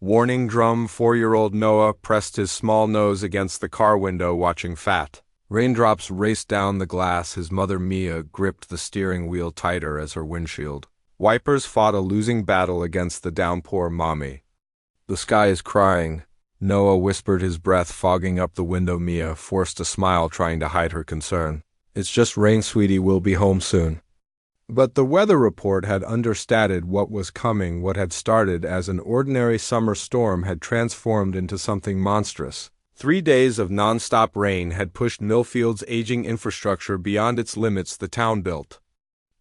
Warning drum. 4-year-old Noah pressed his small nose against the car window, watching Fat. Raindrops raced down the glass. His mother Mia gripped the steering wheel tighter as her windshield. Wipers fought a losing battle against the downpour. Mommy, the sky is crying, Noah whispered, his breath fogging up the window. Mia forced a smile, trying to hide her concern. It's just rain, sweetie. We'll be home soon. But the weather report had understated what was coming. What had started as an ordinary summer storm had transformed into something monstrous. 3 days of non-stop rain had pushed Millfield's aging infrastructure beyond its limits. The town, built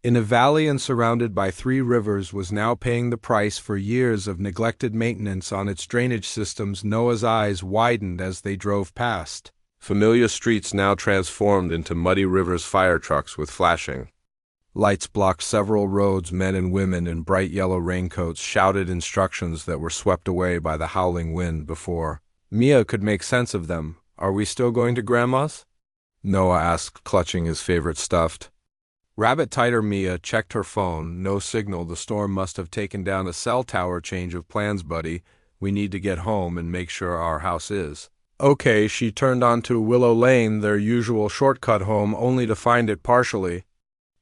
in a valley and surrounded by 3 rivers, was now paying the price for years of neglected maintenance on its drainage systems. Noah's eyes widened as they drove past. Familiar streets now transformed into muddy rivers. Fire trucks with flashing lights blocked several roads. Men and women in bright yellow raincoats shouted instructions that were swept away by the howling wind. Before Mia could make sense of them, "Are we still going to Grandma's?" Noah asked, clutching his favorite stuffed rabbit tighter. Mia checked her phone. No signal. The storm must have taken down a cell tower. Change of plans, buddy. We need to get home and make sure our house is okay. She turned onto Willow Lane, their usual shortcut home, only to find it partially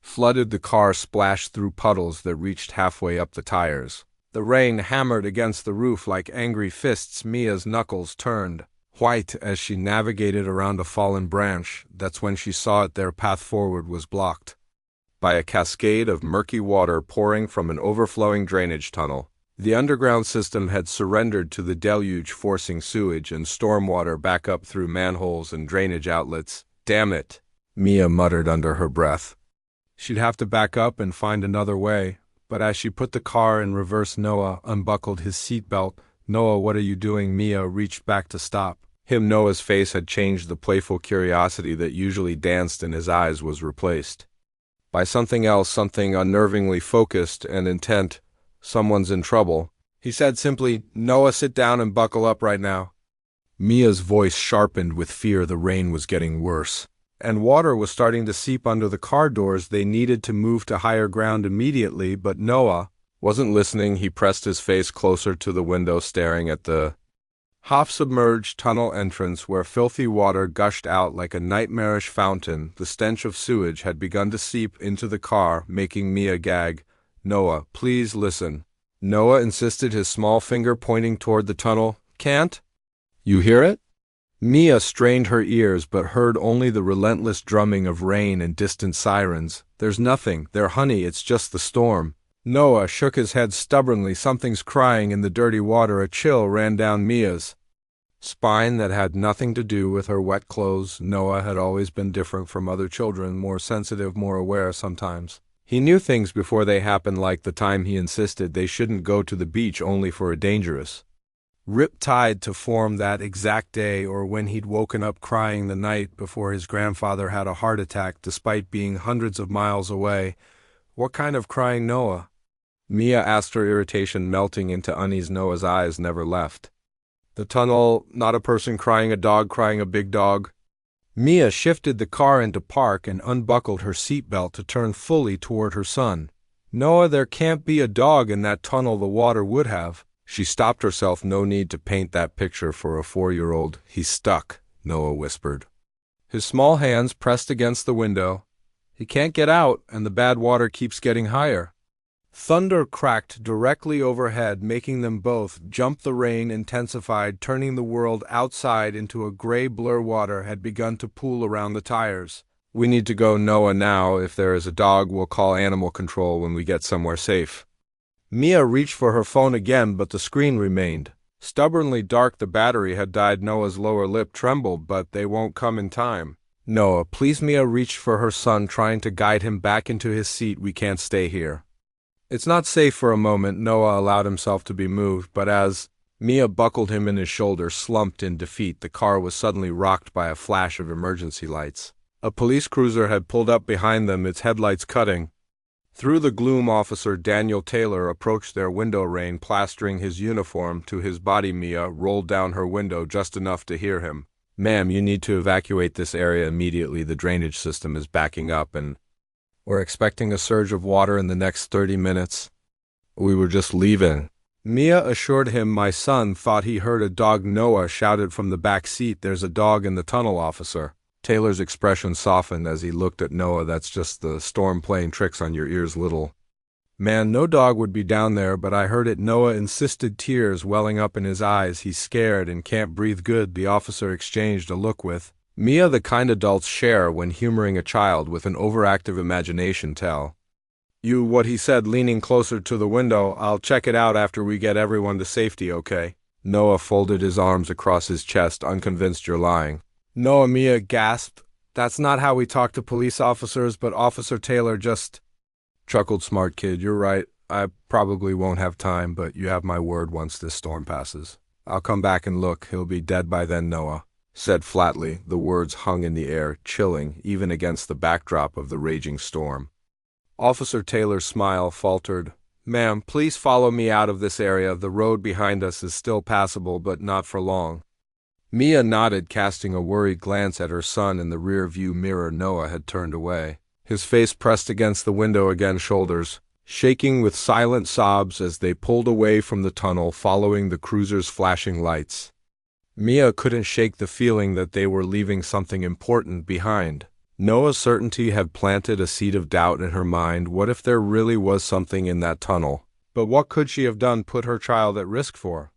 flooded. The car splashed through puddles that reached halfway up the tires. The rain hammered against the roof like angry fists. Mia's knuckles turned white as she navigated around a fallen branch. That's when she saw it. Their path forward was blocked by a cascade of murky water pouring from an overflowing drainage tunnel. The underground system had surrendered to the deluge, forcing sewage and stormwater back up through manholes and drainage outlets. Damn it, Mia muttered under her breath. She'd have to back up and find another way. But as she put the car in reverse, Noah unbuckled his seatbelt. "Noah, what are you doing?" Mia reached back to stop him. Noah's face had changed. The playful curiosity that usually danced in his eyes was replaced by something else, something unnervingly focused and intent. "Someone's in trouble," he said simply. "Noah, sit down and buckle up right now." Mia's voice sharpened with fear. The rain was getting worse, and water was starting to seep under the car doors. They needed to move to higher ground immediately, but Noah wasn't listening. He pressed his face closer to the window, staring at the half-submerged tunnel entrance where filthy water gushed out like a nightmarish fountain. The stench of sewage had begun to seep into the car, making Mia gag. "Noah, please listen." Noah insisted, his small finger pointing toward the tunnel. "Can't you hear it?" Mia strained her ears but heard only the relentless drumming of rain and distant sirens. "There's nothing there, honey, it's just the storm." Noah shook his head stubbornly. "Something's crying in the dirty water." A chill ran down Mia's spine that had nothing to do with her wet clothes. Noah had always been different from other children, more sensitive, more aware sometimes. He knew things before they happened, like the time he insisted they shouldn't go to the beach only for a dangerous rip tide to form that exact day, or when he'd woken up crying the night before his grandfather had a heart attack despite being hundreds of miles away. "What kind of crying, Noah?" Mia asked, her irritation melting into unease. Noah's eyes never left the tunnel. "Not a person crying, a dog crying, a big dog." Mia shifted the car into park and unbuckled her seatbelt to turn fully toward her son. "Noah, there can't be a dog in that tunnel. The water would have." She stopped herself. "No need to paint that picture for a 4-year-old. He's stuck," Noah whispered, his small hands pressed against the window. "He can't get out, and the bad water keeps getting higher." Thunder cracked directly overhead, making them both jump. The rain intensified, turning the world outside into a gray blur. Water had begun to pool around the tires. "We need to go, Noah, now. If there is a dog, we'll call animal control when we get somewhere safe." Mia reached for her phone again, but the screen remained stubbornly dark. The battery had died. Noah's lower lip trembled. "But they won't come in time." "Noah, please." Mia reached for her son, trying to guide him back into his seat. "We can't stay here. It's not safe." For a moment, Noah allowed himself to be moved, but as Mia buckled him in his shoulder, slumped in defeat, the car was suddenly rocked by a flash of emergency lights. A police cruiser had pulled up behind them, its headlights cutting through the gloom. Officer Daniel Taylor approached their window, rain plastering his uniform to his body. Mia rolled down her window just enough to hear him. "Ma'am, you need to evacuate this area immediately. The drainage system is backing up and we're expecting a surge of water in the next 30 minutes. "We were just leaving." Mia assured him my son thought he heard a dog. Noah shouted from the back seat, "There's a dog in the tunnel, officer." Taylor's expression softened as he looked at Noah. "That's just the storm playing tricks on your ears, little man. No dog would be down there, but I heard it." Noah insisted, tears welling up in his eyes. "He's scared and can't breathe good." The officer exchanged a look with Mia, the kind adults share when humoring a child with an overactive imagination. "Tell you what," he said, leaning closer to the window. "I'll check it out after we get everyone to safety, okay?" Noah folded his arms across his chest, unconvinced. "You're lying." "Noah," Mia gasped. "That's not how we talk to police officers." "But Officer Taylor just chuckled. "Smart kid, you're right. I probably won't have time, but you have my word, once this storm passes, I'll come back and look. He'll be dead by then," Noah said flatly. The words hung in the air, chilling even against the backdrop of the raging storm. Officer Taylor's smile faltered. "Ma'am, please follow me out of this area. The road behind us is still passable, but not for long." Mia nodded, casting a worried glance at her son in the rear-view mirror. Noah had turned away, his face pressed against the window again, shoulders shaking with silent sobs as they pulled away from the tunnel, following the cruiser's flashing lights. Mia couldn't shake the feeling that they were leaving something important behind. Noah's certainty had planted a seed of doubt in her mind. What if there really was something in that tunnel? But what could she have done, put her child at risk for?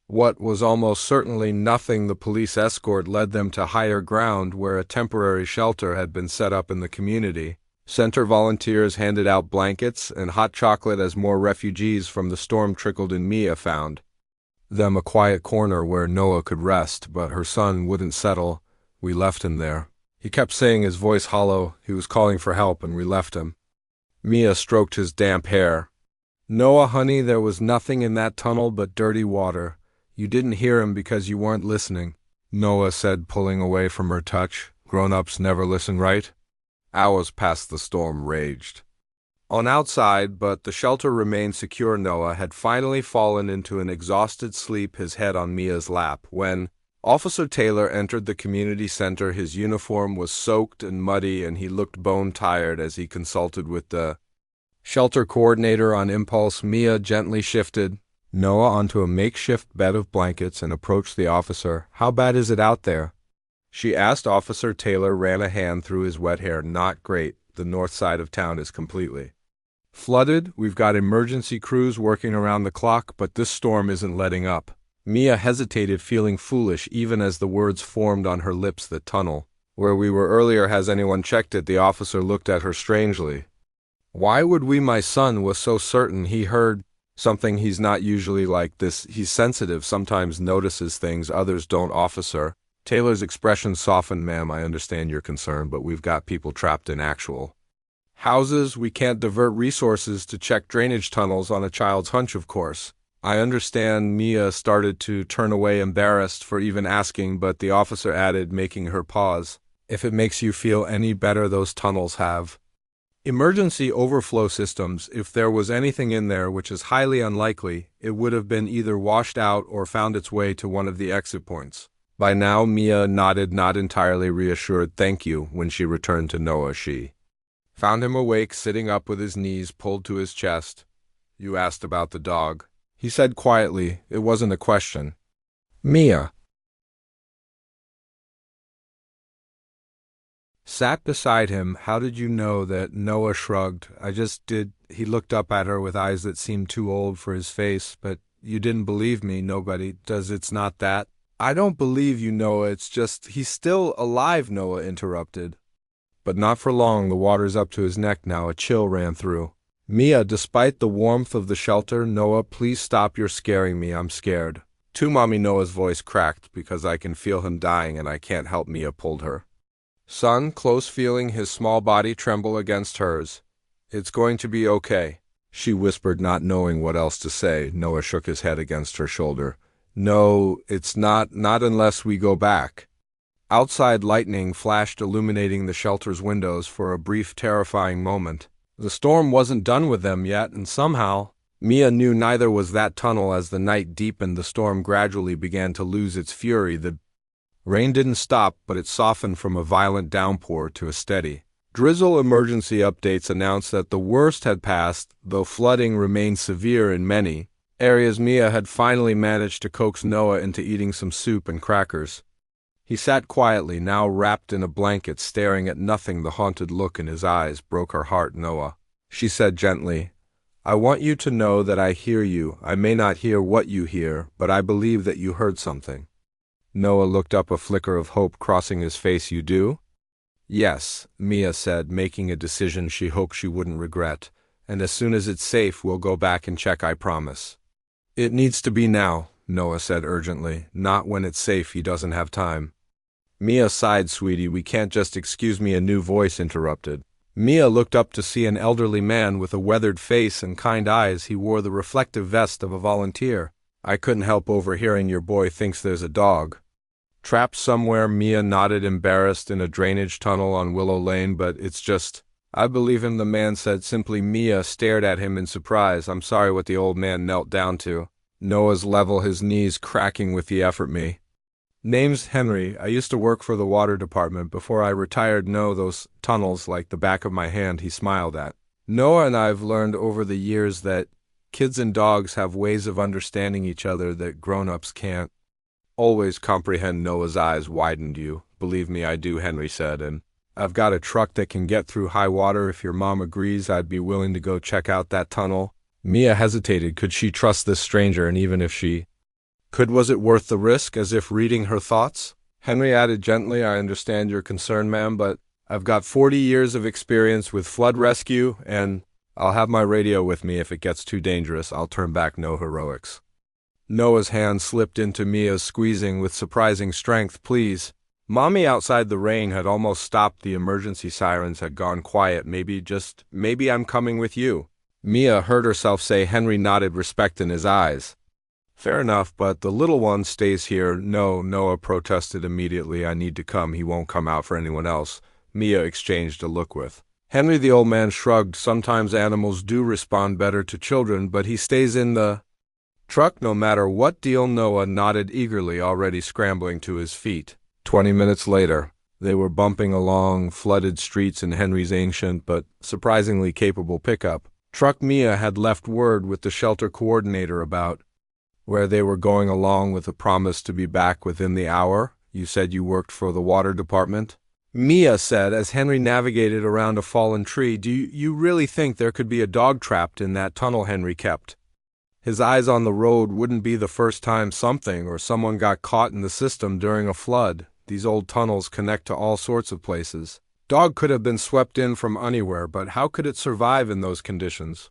What was almost certainly nothing. The police escort led them to higher ground where a temporary shelter had been set up in the community center. Volunteers handed out blankets and hot chocolate as more refugees from the storm trickled in. Mia found them a quiet corner where Noah could rest, but her son wouldn't settle. "We left him there," he kept saying, his voice hollow. "He was calling for help and we left him." Mia stroked his damp hair. "Noah, honey, there was nothing in that tunnel but dirty water. You didn't hear him because you weren't listening," Noah said, pulling away from her touch. "Grown-ups never listen, right?" Hours past the storm raged on outside, but the shelter remained secure. Noah had finally fallen into an exhausted sleep, his head on Mia's lap, when Officer Taylor entered the community center. His uniform was soaked and muddy, and he looked bone-tired as he consulted with the shelter coordinator. On impulse, Mia gently shifted Noah onto a makeshift bed of blankets and approached the officer. "How bad is it out there?" she asked. Officer Taylor ran a hand through his wet hair. "Not great. The north side of town is completely flooded. We've got emergency crews working around the clock, but this storm isn't letting up." Mia hesitated, feeling foolish even as the words formed on her lips. "The tunnel where we were earlier, has anyone checked it?" The officer looked at her strangely. "Why would we?" My son was so certain he heard something. "He's not usually like this. He's sensitive, sometimes notices things others don't." Officer Taylor's expression softened. "Ma'am, I understand your concern, but we've got people trapped in actual houses. We can't divert resources to check drainage tunnels on a child's hunch, of course." "I understand." Mia started to turn away, embarrassed for even asking, but the officer added, making her pause, "If it makes you feel any better, those tunnels have emergency overflow systems. If there was anything in there, which is highly unlikely, it would have been either washed out or found its way to one of the exit points by now." Mia nodded, not entirely reassured. "Thank you." When she returned to Noah, she found him awake, sitting up with his knees pulled to his chest. "You asked about the dog," he said quietly. It wasn't a question. Mia sat beside him. "How did you know that?" Noah shrugged. "I just did." He looked up at her with eyes that seemed too old for his face. "But you didn't believe me." "Nobody does. It's not that." "I don't believe you, Noah. It's just he's still alive," Noah interrupted. "But not for long. The water's up to his neck now." A chill ran through Mia, despite the warmth of the shelter. "Noah, please stop. You're scaring me. I'm scared too, Mommy." Noah's voice cracked. "Because I can feel him dying and I can't help." Mia pulled her son close, feeling his small body tremble against hers. "It's going to be okay," she whispered, not knowing what else to say. Noah shook his head against her shoulder. "No, it's not unless we go back." Outside, lightning flashed, illuminating the shelter's windows for a brief, terrifying moment. The storm wasn't done with them yet, and somehow Mia knew neither was that tunnel. As the night deepened, the storm gradually began to lose its fury. The rain didn't stop, but it softened from a violent downpour to a steady drizzle. Emergency updates announced that the worst had passed, though flooding remained severe in many areas. Mia had finally managed to coax Noah into eating some soup and crackers. He sat quietly, now wrapped in a blanket, staring at nothing. The haunted look in his eyes broke her heart. Noah, she said gently, I want you to know that I hear you. I may not hear what you hear, but I believe that you heard something. Noah looked up, a flicker of hope crossing his face. You do? Yes, Mia said, making a decision she hoped she wouldn't regret. And as soon as it's safe, we'll go back and check, I promise. It needs to be now, Noah said urgently. Not when it's safe. He doesn't have time. Mia sighed. Sweetie, we can't just. Excuse me, a new voice interrupted. Mia looked up to see an elderly man with a weathered face and kind eyes. He wore the reflective vest of a volunteer. I couldn't help overhearing your boy thinks there's a dog trapped somewhere. Mia nodded, embarrassed, in a drainage tunnel on Willow Lane, but it's just, I believe him, the man said simply. Mia stared at him in surprise. I'm sorry. What the old man knelt down to. Noah's level, his knees cracking with the effort. Me. Name's Henry. I used to work for the water department before I retired. Know those tunnels like the back of my hand. He smiled at Noah, and I've learned over the years that kids and dogs have ways of understanding each other that grown-ups can't always comprehend. Noah's eyes widened. You believe me, I do, Henry said, and I've got a truck that can get through high water. If your mom agrees, I'd be willing to go check out that tunnel. Mia hesitated. Could she trust this stranger? And even if she could, was it worth the risk? As if reading her thoughts, Henry added gently, I understand your concern, ma'am, but I've got 40 years of experience with flood rescue, and I'll have my radio with me. If it gets too dangerous, I'll turn back. No heroics. Noah's hand slipped into Mia's, squeezing with surprising strength. Please. Mommy. Outside, the rain had almost stopped. The emergency sirens had gone quiet. Maybe I'm coming with you, Mia heard herself say. Henry nodded, respect in his eyes. Fair enough, but the little one stays here. No, Noah protested immediately. I need to come. He won't come out for anyone else. Mia exchanged a look with Henry. The old man shrugged. Sometimes animals do respond better to children, but he stays in the truck no matter what. Deal? Noah nodded eagerly, already scrambling to his feet. 20 minutes later, they were bumping along flooded streets in Henry's ancient but surprisingly capable pickup truck. Mia had left word with the shelter coordinator about where they were going, along with a promise to be back within the hour. You said you worked for the water department? Mia said as Henry navigated around a fallen tree. Do you really think there could be a dog trapped in that tunnel? Henry kept his eyes on the road. Wouldn't be the first time something or someone got caught in the system during a flood. These old tunnels connect to all sorts of places. Dog could have been swept in from anywhere, but how could it survive in those conditions?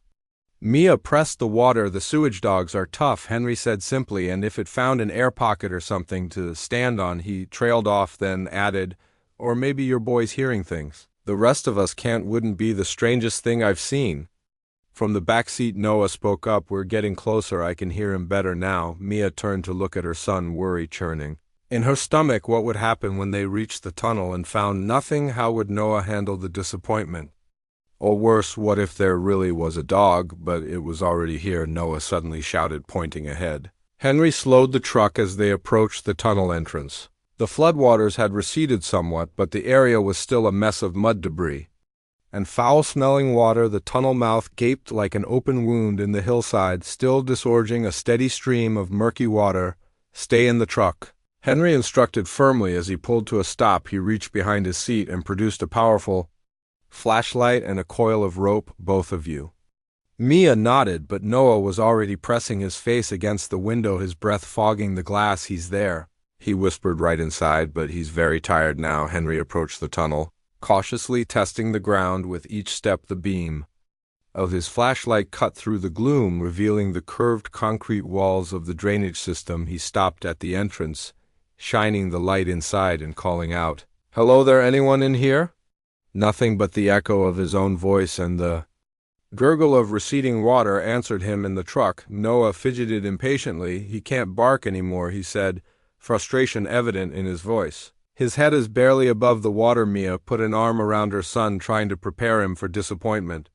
Mia pressed the water. The sewage dogs are tough, Henry said simply, and if it found an air pocket or something to stand on. He trailed off, then added, or maybe your boy's hearing things the rest of us can't. Wouldn't be the strangest thing I've seen. From the back seat, Noah spoke up. We're getting closer. I can hear him better now. Mia turned to look at her son, worry churning in her stomach. What would happen when they reached the tunnel and found nothing? How would Noah handle the disappointment? Or worse, what if there really was a dog, but it was already here? Noah suddenly shouted, pointing ahead. Henry slowed the truck as they approached the tunnel entrance. The floodwaters had receded somewhat, but the area was still a mess of mud debris and foul-smelling water. The tunnel mouth gaped like an open wound in the hillside, still disgorging a steady stream of murky water. Stay in the truck, Henry instructed firmly. As he pulled to a stop, he reached behind his seat and produced a powerful flashlight and a coil of rope. Both of you. Mia nodded, but Noah was already pressing his face against the window, his breath fogging the glass. He's there, he whispered right inside, but he's very tired now. Henry approached the tunnel, cautiously testing the ground with each step. The beam of his flashlight cut through the gloom, revealing the curved concrete walls of the drainage system. He stopped at the entrance, shining the light inside and calling out, "Hello there, anyone in here?" Nothing but the echo of his own voice and the gurgle of receding water answered him in the truck. Noah fidgeted impatiently. He can't bark anymore, he said, frustration evident in his voice. His head is barely above the water. Mia put an arm around her son, trying to prepare him for disappointment.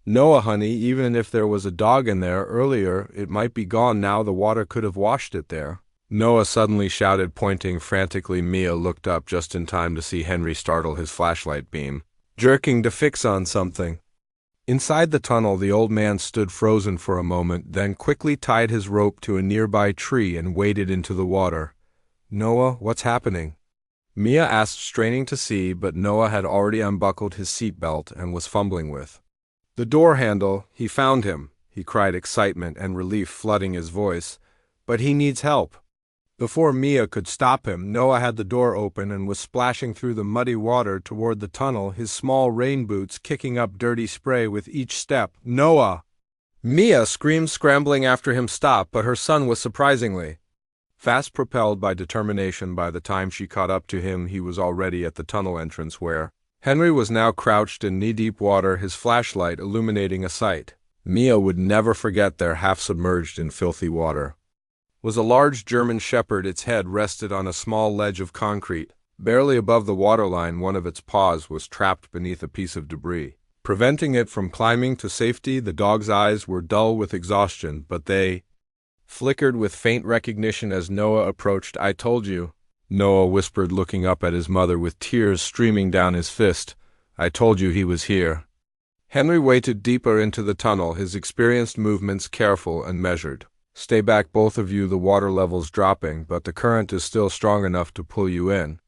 Noah, honey, even if there was a dog in there earlier, it might be gone now. The water could have washed it there. Noah suddenly shouted, pointing frantically. Mia looked up just in time to see Henry startle his flashlight beam, jerking to fix on something. Inside the tunnel, the old man stood frozen for a moment, then quickly tied his rope to a nearby tree and waded into the water. "Noah, what's happening?" Mia asked, straining to see, but Noah had already unbuckled his seatbelt and was fumbling with the door handle. "He found him," he cried, excitement and relief flooding his voice. "But he needs help." Before Mia could stop him, Noah had the door open and was splashing through the muddy water toward the tunnel, his small rain boots kicking up dirty spray with each step. "Noah!" Mia screamed, scrambling after him. "Stop," but her son was surprisingly fast, propelled by determination. By the time she caught up to him, he was already at the tunnel entrance where Henry was now crouched in knee-deep water, his flashlight illuminating a sight Mia would never forget there, half submerged in filthy water. Was a large German shepherd. Its head rested on a small ledge of concrete. Barely above the waterline, one of its paws was trapped beneath a piece of debris, preventing it from climbing to safety. The dog's eyes were dull with exhaustion, but they flickered with faint recognition as Noah approached. "I told you," Noah whispered, looking up at his mother with tears streaming down his fist. "I told you he was here." Henry waded deeper into the tunnel, his experienced movements careful and measured. "Stay back, both of you. The water level's dropping, but the current is still strong enough to pull you in."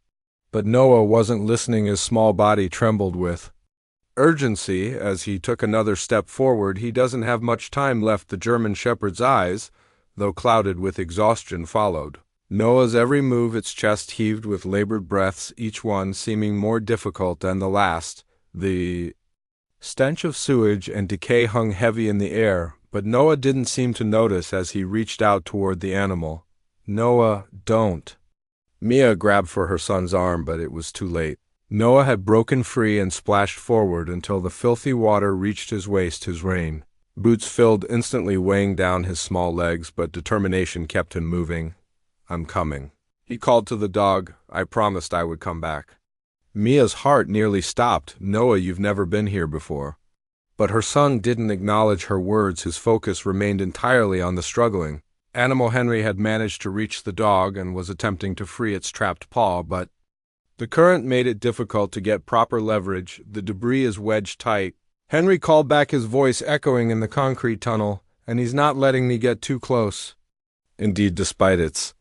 But Noah wasn't listening. His small body trembled with urgency as he took another step forward. "He doesn't have much time left." The German shepherd's eyes, though clouded with exhaustion, followed Noah's every move. Its chest heaved with labored breaths, each one seeming more difficult than the last. The stench of sewage and decay hung heavy in the air, but Noah didn't seem to notice as he reached out toward the animal. "Noah, don't." Mia grabbed for her son's arm, but it was too late. Noah had broken free and splashed forward until the filthy water reached his waist. His rain boots filled instantly, weighing down his small legs, but determination kept him moving. "I'm coming," he called to the dog. "I promised I would come back." Mia's heart nearly stopped. "Noah, you've never been here before." But her son didn't acknowledge her words. His focus remained entirely on the struggling animal. Henry had managed to reach the dog and was attempting to free its trapped paw, but the current made it difficult to get proper leverage. The debris is wedged tight. Henry called back, his voice echoing in the concrete tunnel. "And he's not letting me get too close." Indeed, despite its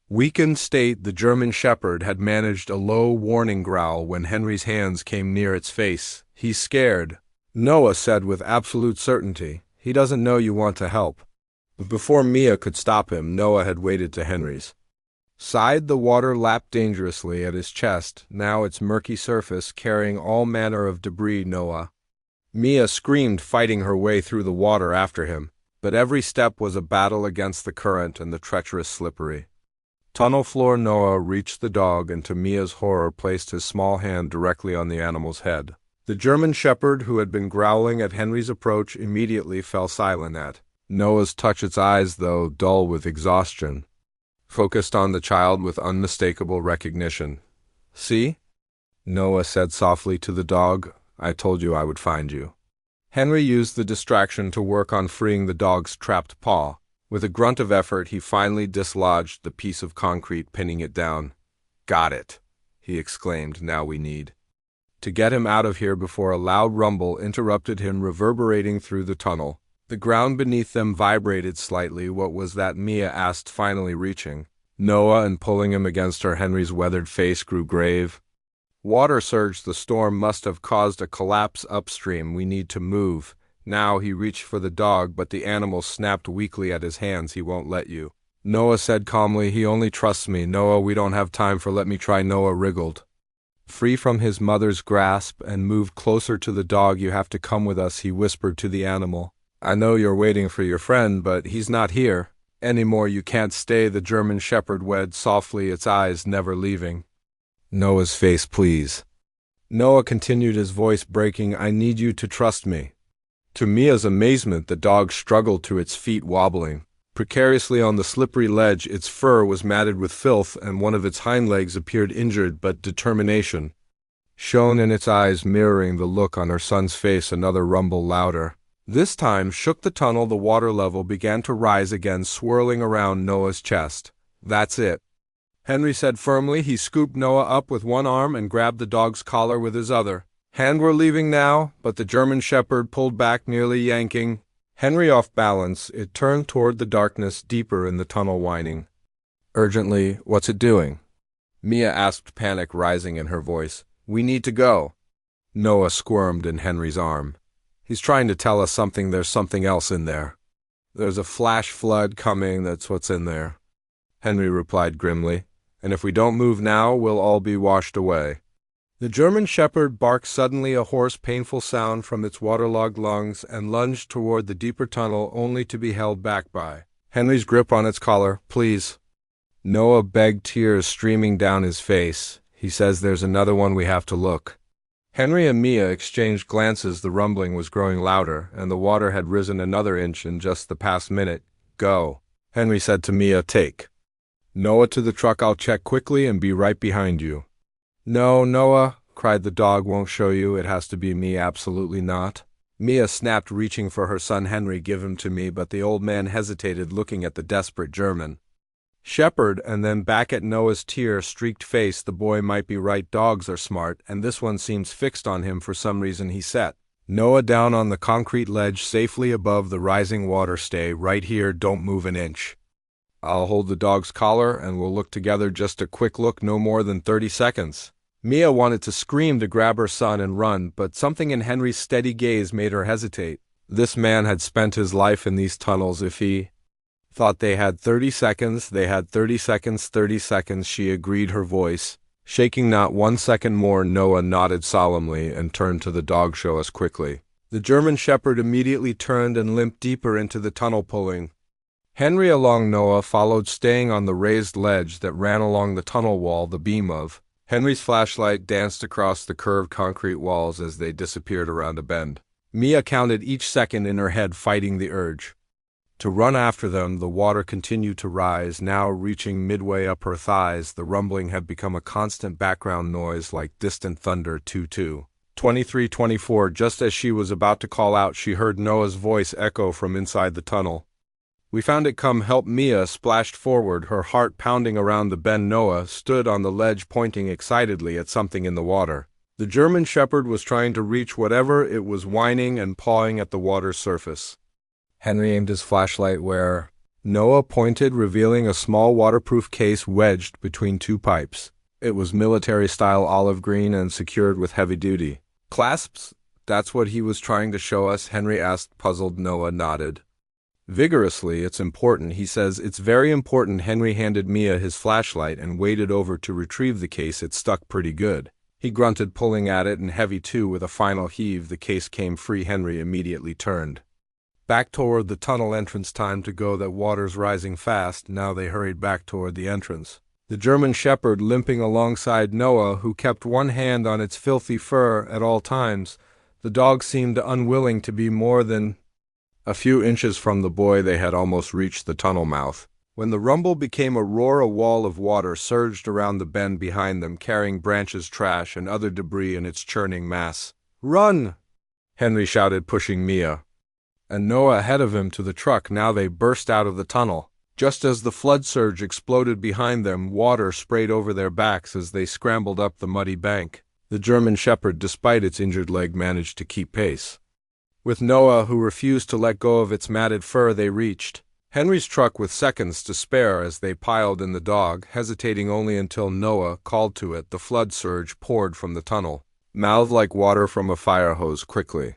weakened state, the German shepherd had managed a low warning growl when Henry's hands came near its face. "He's scared," Noah said with absolute certainty. "He doesn't know you want to help." But before Mia could stop him, Noah had waded to Henry's side. The water lapped dangerously at his chest, now its murky surface carrying all manner of debris. "Noah!" Mia screamed, fighting her way through the water after him, but every step was a battle against the current and the treacherous slippery tunnel floor. Noah reached the dog and, to Mia's horror, placed his small hand directly on the animal's head. The German shepherd, who had been growling at Henry's approach, immediately fell silent at Noah's touch. Its eyes, though dull with exhaustion, focused on the child with unmistakable recognition. "See?" Noah said softly to the dog. "I told you I would find you." Henry used the distraction to work on freeing the dog's trapped paw. With a grunt of effort, he finally dislodged the piece of concrete, pinning it down. "Got it," he exclaimed. "Now we need to get him out of here." Before a loud rumble interrupted him, reverberating through the tunnel. The ground beneath them vibrated slightly. "What was that?" Mia asked, finally reaching Noah and pulling him against her. Henry's weathered face grew grave. "Water surge. The storm must have caused a collapse upstream. We need to move now." He reached for the dog, but the animal snapped weakly at his hands. "He won't let you," Noah said calmly. "He only trusts me." "Noah, we don't have time for let me try." Noah wriggled free from his mother's grasp and moved closer to the dog. "You have to come with us," he whispered to the animal. "I know you're waiting for your friend, but he's not here anymore. You can't stay." The German shepherd wailed softly, its eyes never leaving Noah's face. "Please," Noah continued, his voice breaking. "I need you to trust me." To Mia's amazement, the dog struggled to its feet, wobbling precariously on the slippery ledge. Its fur was matted with filth, and one of its hind legs appeared injured, but determination shone in its eyes, mirroring the look on her son's face. Another rumble, louder this time, shook the tunnel. The water level began to rise again, swirling around Noah's chest. "That's it," Henry said firmly. He scooped Noah up with one arm and grabbed the dog's collar with his other hand. We're leaving now, but the German shepherd pulled back, nearly yanking Henry off balance. It turned toward the darkness deeper in the tunnel, whining urgently. What's it doing? Mia asked, panic rising in her voice. We need to go. Noah squirmed in Henry's arm. He's trying to tell us something. There's something else in there. There's a flash flood coming, that's what's in there, Henry replied grimly. And if we don't move now, we'll all be washed away. The German shepherd barked suddenly, a hoarse, painful sound from its waterlogged lungs, and lunged toward the deeper tunnel, only to be held back by Henry's grip on its collar. Please. Noah begged, tears streaming down his face. He says there's another one, we have to look. Henry and Mia exchanged glances. The rumbling was growing louder, and the water had risen another inch in just the past minute. Go, Henry said to Mia. Take Noah to the truck. I'll check quickly and be right behind you. No, Noah, cried the dog, won't show you. It has to be me. Absolutely not. Mia snapped, reaching for her son. Henry, give him to me. But the old man hesitated, looking at the desperate German shepherd and then back at Noah's tear-streaked face. The boy might be right. Dogs are smart, and this one seems fixed on him for some reason. He set Noah down on the concrete ledge safely above the rising water. Stay right here. Don't move an inch. I'll hold the dog's collar and we'll look together. Just a quick look, no more than 30 seconds. Mia wanted to scream, to grab her son and run, but something in Henry's steady gaze made her hesitate. This man had spent his life in these tunnels. If he thought they had 30 seconds, they had 30 seconds. 30 seconds, she agreed, her voice shaking. Not 1 second more. Noah nodded solemnly and turned to the dog. Show us quickly. The German shepherd immediately turned and limped deeper into the tunnel, pulling Henry along. Noah followed, staying on the raised ledge that ran along the tunnel wall. The beam of Henry's flashlight danced across the curved concrete walls as they disappeared around a bend. Mia counted each second in her head, fighting the urge to run after them. The water continued to rise, now reaching midway up her thighs. The rumbling had become a constant background noise, like distant thunder. 22, 23, 24. Just as she was about to call out, she heard Noah's voice echo from inside the tunnel. We found it. Come help. Mia splashed forward, her heart pounding around the bend. Noah stood on the ledge, pointing excitedly at something in the water. The German shepherd was trying to reach whatever it was, whining and pawing at the water's surface. Henry aimed his flashlight where Noah pointed, revealing a small waterproof case wedged between two pipes. It was military-style, olive green, and secured with heavy-duty clasps. That's what he was trying to show us? Henry asked, puzzled. Noah nodded vigorously. It's important, he says. It's very important. Henry handed Mia his flashlight and waded over to retrieve the case. It stuck pretty good, he grunted, pulling at it, and heavy too. With a final heave, the case came free. Henry immediately turned back toward the tunnel entrance. Time to go. That water's rising fast. Now they hurried back toward the entrance, the German shepherd limping alongside Noah, who kept one hand on its filthy fur at all times. The dog seemed unwilling to be more than a few inches from the boy. They had almost reached the tunnel mouth when the rumble became a roar. A wall of water surged around the bend behind them, carrying branches, trash, and other debris in its churning mass. Run! Henry shouted, pushing Mia and Noah ahead of him to the truck. Now they burst out of the tunnel. Just as the flood surge exploded behind them, water sprayed over their backs as they scrambled up the muddy bank. The German shepherd, despite its injured leg, managed to keep pace with Noah, who refused to let go of its matted fur. They reached Henry's truck with seconds to spare as they piled in. The dog hesitating only until Noah called to it. The flood surge poured from the tunnel, mouthed like water from a fire hose, quickly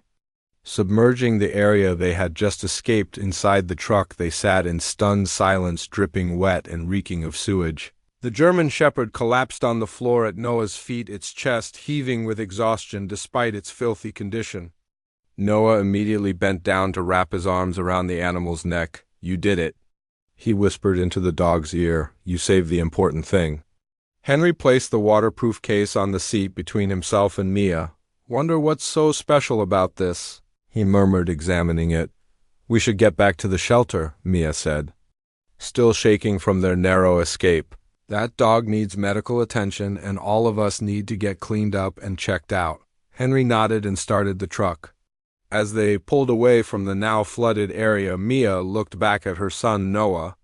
submerging the area they had just escaped. Inside the truck they sat in stunned silence, dripping wet and reeking of sewage. The German shepherd collapsed on the floor at Noah's feet, its chest heaving with exhaustion despite its filthy condition. Noah immediately bent down to wrap his arms around the animal's neck. You did it, he whispered into the dog's ear. You saved the important thing. Henry placed the waterproof case on the seat between himself and Mia. Wonder what's so special about this, he murmured, examining it. We should get back to the shelter, Mia said, still shaking from their narrow escape. That dog needs medical attention, and all of us need to get cleaned up and checked out. Henry nodded and started the truck. As they pulled away from the now flooded area, Mia looked back at her son Noah.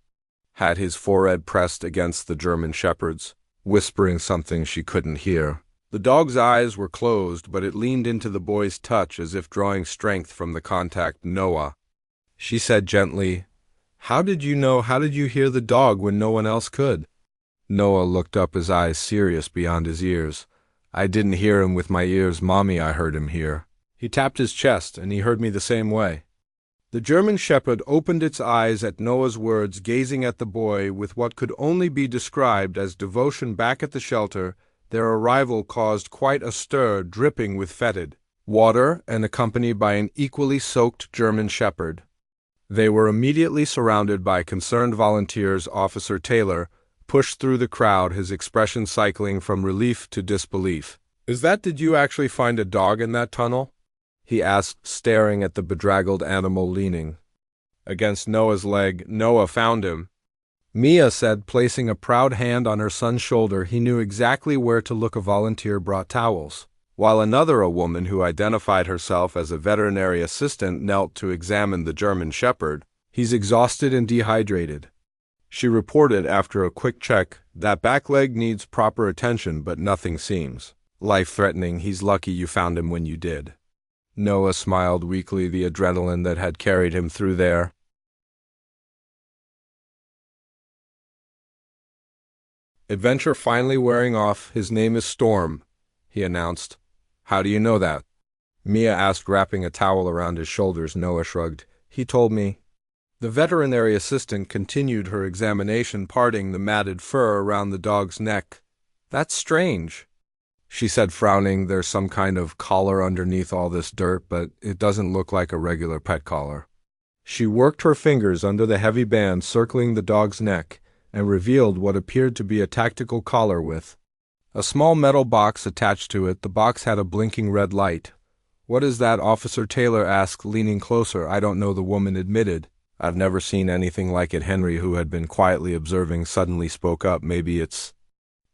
had his forehead pressed against the German shepherd's, whispering something she couldn't hear. The dog's eyes were closed, but it leaned into the boy's touch as if drawing strength from the contact. "Noah," she said gently, "how did you know, how did you hear the dog when no one else could?" Noah looked up, his eyes serious beyond his ears. "I didn't hear him with my ears, Mommy, I heard him here. He tapped his chest, and he heard me the same way." The German shepherd opened its eyes at Noah's words, gazing at the boy with what could only be described as devotion. Back at the shelter, their arrival caused quite a stir, dripping with fetid water and accompanied by an equally soaked German shepherd. They were immediately surrounded by concerned volunteers. Officer Taylor pushed through the crowd, his expression cycling from relief to disbelief. Did you actually find a dog in that tunnel?" he asked, staring at the bedraggled animal leaning against Noah's leg. "Noah found him," Mia said, placing a proud hand on her son's shoulder. He knew exactly where to look. A volunteer brought towels, while a woman who identified herself as a veterinary assistant, knelt to examine the German shepherd. "He's exhausted and dehydrated," she reported after a quick check. "That back leg needs proper attention, but nothing seems life-threatening. He's lucky you found him when you did." Noah smiled weakly, the adrenaline that had carried him through their adventure finally wearing off. "His name is Storm," he announced. "How do you know that?" Mia asked, wrapping a towel around his shoulders. Noah shrugged. "He told me." The veterinary assistant continued her examination, parting the matted fur around the dog's neck. "That's strange," she said, frowning. "There's some kind of collar underneath all this dirt, but it doesn't look like a regular pet collar." She worked her fingers under the heavy band circling the dog's neck and revealed what appeared to be a tactical collar with a small metal box attached to it. The box had a blinking red light. "What is that?" Officer Taylor asked, leaning closer. "I don't know," the woman admitted. "I've never seen anything like it." Henry, who had been quietly observing, suddenly spoke up. "Maybe it's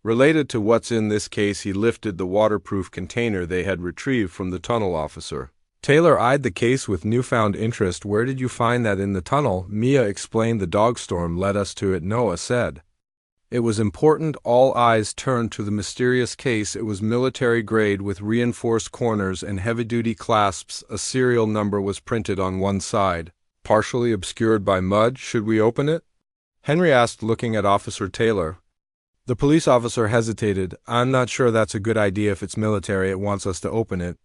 related to what's in this case." He lifted the waterproof container they had retrieved from the tunnel officer. Taylor eyed the case with newfound interest. "Where did you find that?" "In the tunnel," Mia explained. "The dog Storm led us to it," Noah said. It was important. All eyes turned to the mysterious case. It was military grade with reinforced corners and heavy-duty clasps. A serial number was printed on one side, partially obscured by mud. "Should we open it?" Henry asked, looking at Officer Taylor. The police officer hesitated. "I'm not sure that's a good idea. If it's military, it wants us to open it."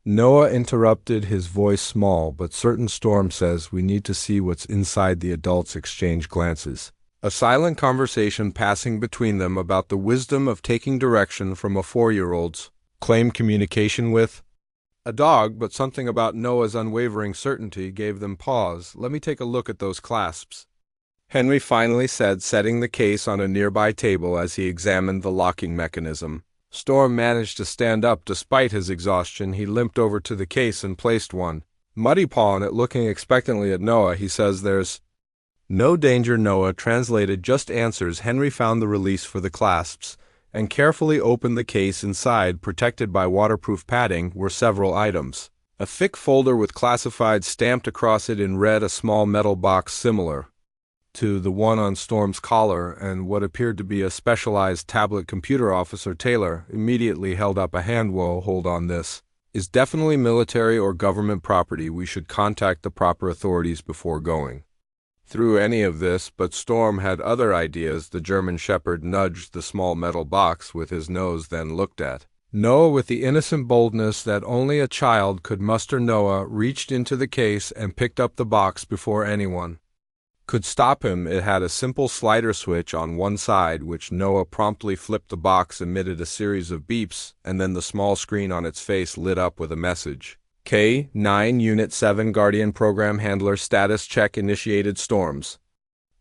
Noah interrupted, his voice small but certain. "Storm says we need to see what's inside." The adults exchanged glances, a silent conversation passing between them about the wisdom of taking direction from a 4-year-old's claimed communication with a dog, but something about Noah's unwavering certainty gave them pause. "Let me take a look at those clasps," Henry finally said, setting the case on a nearby table as he examined the locking mechanism. Storm managed to stand up despite his exhaustion. He limped over to the case and placed one muddy paw on it, looking expectantly at Noah. "He says there's no danger," Noah translated. "Just answers." Henry found the release for the clasps and carefully opened the case. Inside, protected by waterproof padding, were several items. A thick folder with classified stamped across it in red, a small metal box similar to the one on Storm's collar, and what appeared to be a specialized tablet computer. Officer Taylor immediately held up a hand. "Whoa, hold on, this is definitely military or government property. We should contact the proper authorities before going through any of this." But Storm had other ideas. The German shepherd nudged the small metal box with his nose, then looked at Noah with the innocent boldness that only a child could muster. Noah reached into the case and picked up the box before anyone could stop him. It had a simple slider switch on one side, which Noah promptly flipped. The box emitted a series of beeps, and then the small screen on its face lit up with a message. "K9 Unit 7 Guardian Program Handler status check initiated." Storm's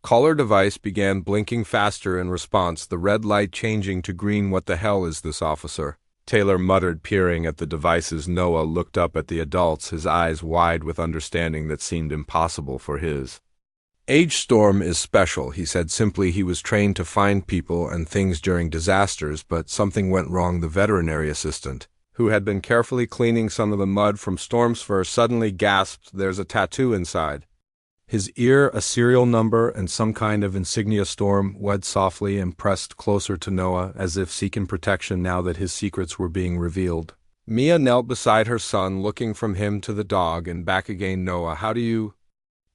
collar device began blinking faster in response, the red light changing to green. "What the hell is this, officer?" Taylor muttered, peering at the devices. Noah looked up at the adults, his eyes wide with understanding that seemed impossible for his age. "Storm is special," he said simply. "He was trained to find people and things during disasters, but something went wrong." The veterinary assistant, who had been carefully cleaning some of the mud from Storm's fur, suddenly gasped. "There's a tattoo inside." His ear a serial number and some kind of insignia. Storm wed softly and pressed closer to Noah as if seeking protection now that his secrets were being revealed. Mia knelt beside her son, looking from him to the dog and back again. Noah, how do you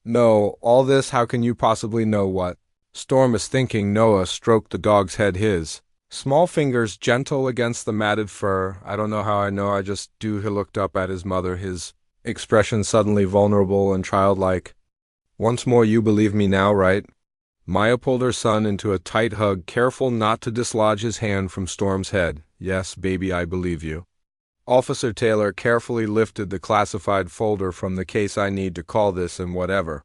know all this? How can you possibly know what Storm is thinking? Noah stroked the dog's head, his small fingers gentle against the matted fur. I don't know how I know, I just do. He looked up at his mother, his expression suddenly vulnerable and childlike. Once more, you believe me now, right? Maya pulled her son into a tight hug, careful not to dislodge his hand from Storm's head. Yes, baby, I believe you. Officer Taylor carefully lifted the classified folder from the case. I need to call this and whatever.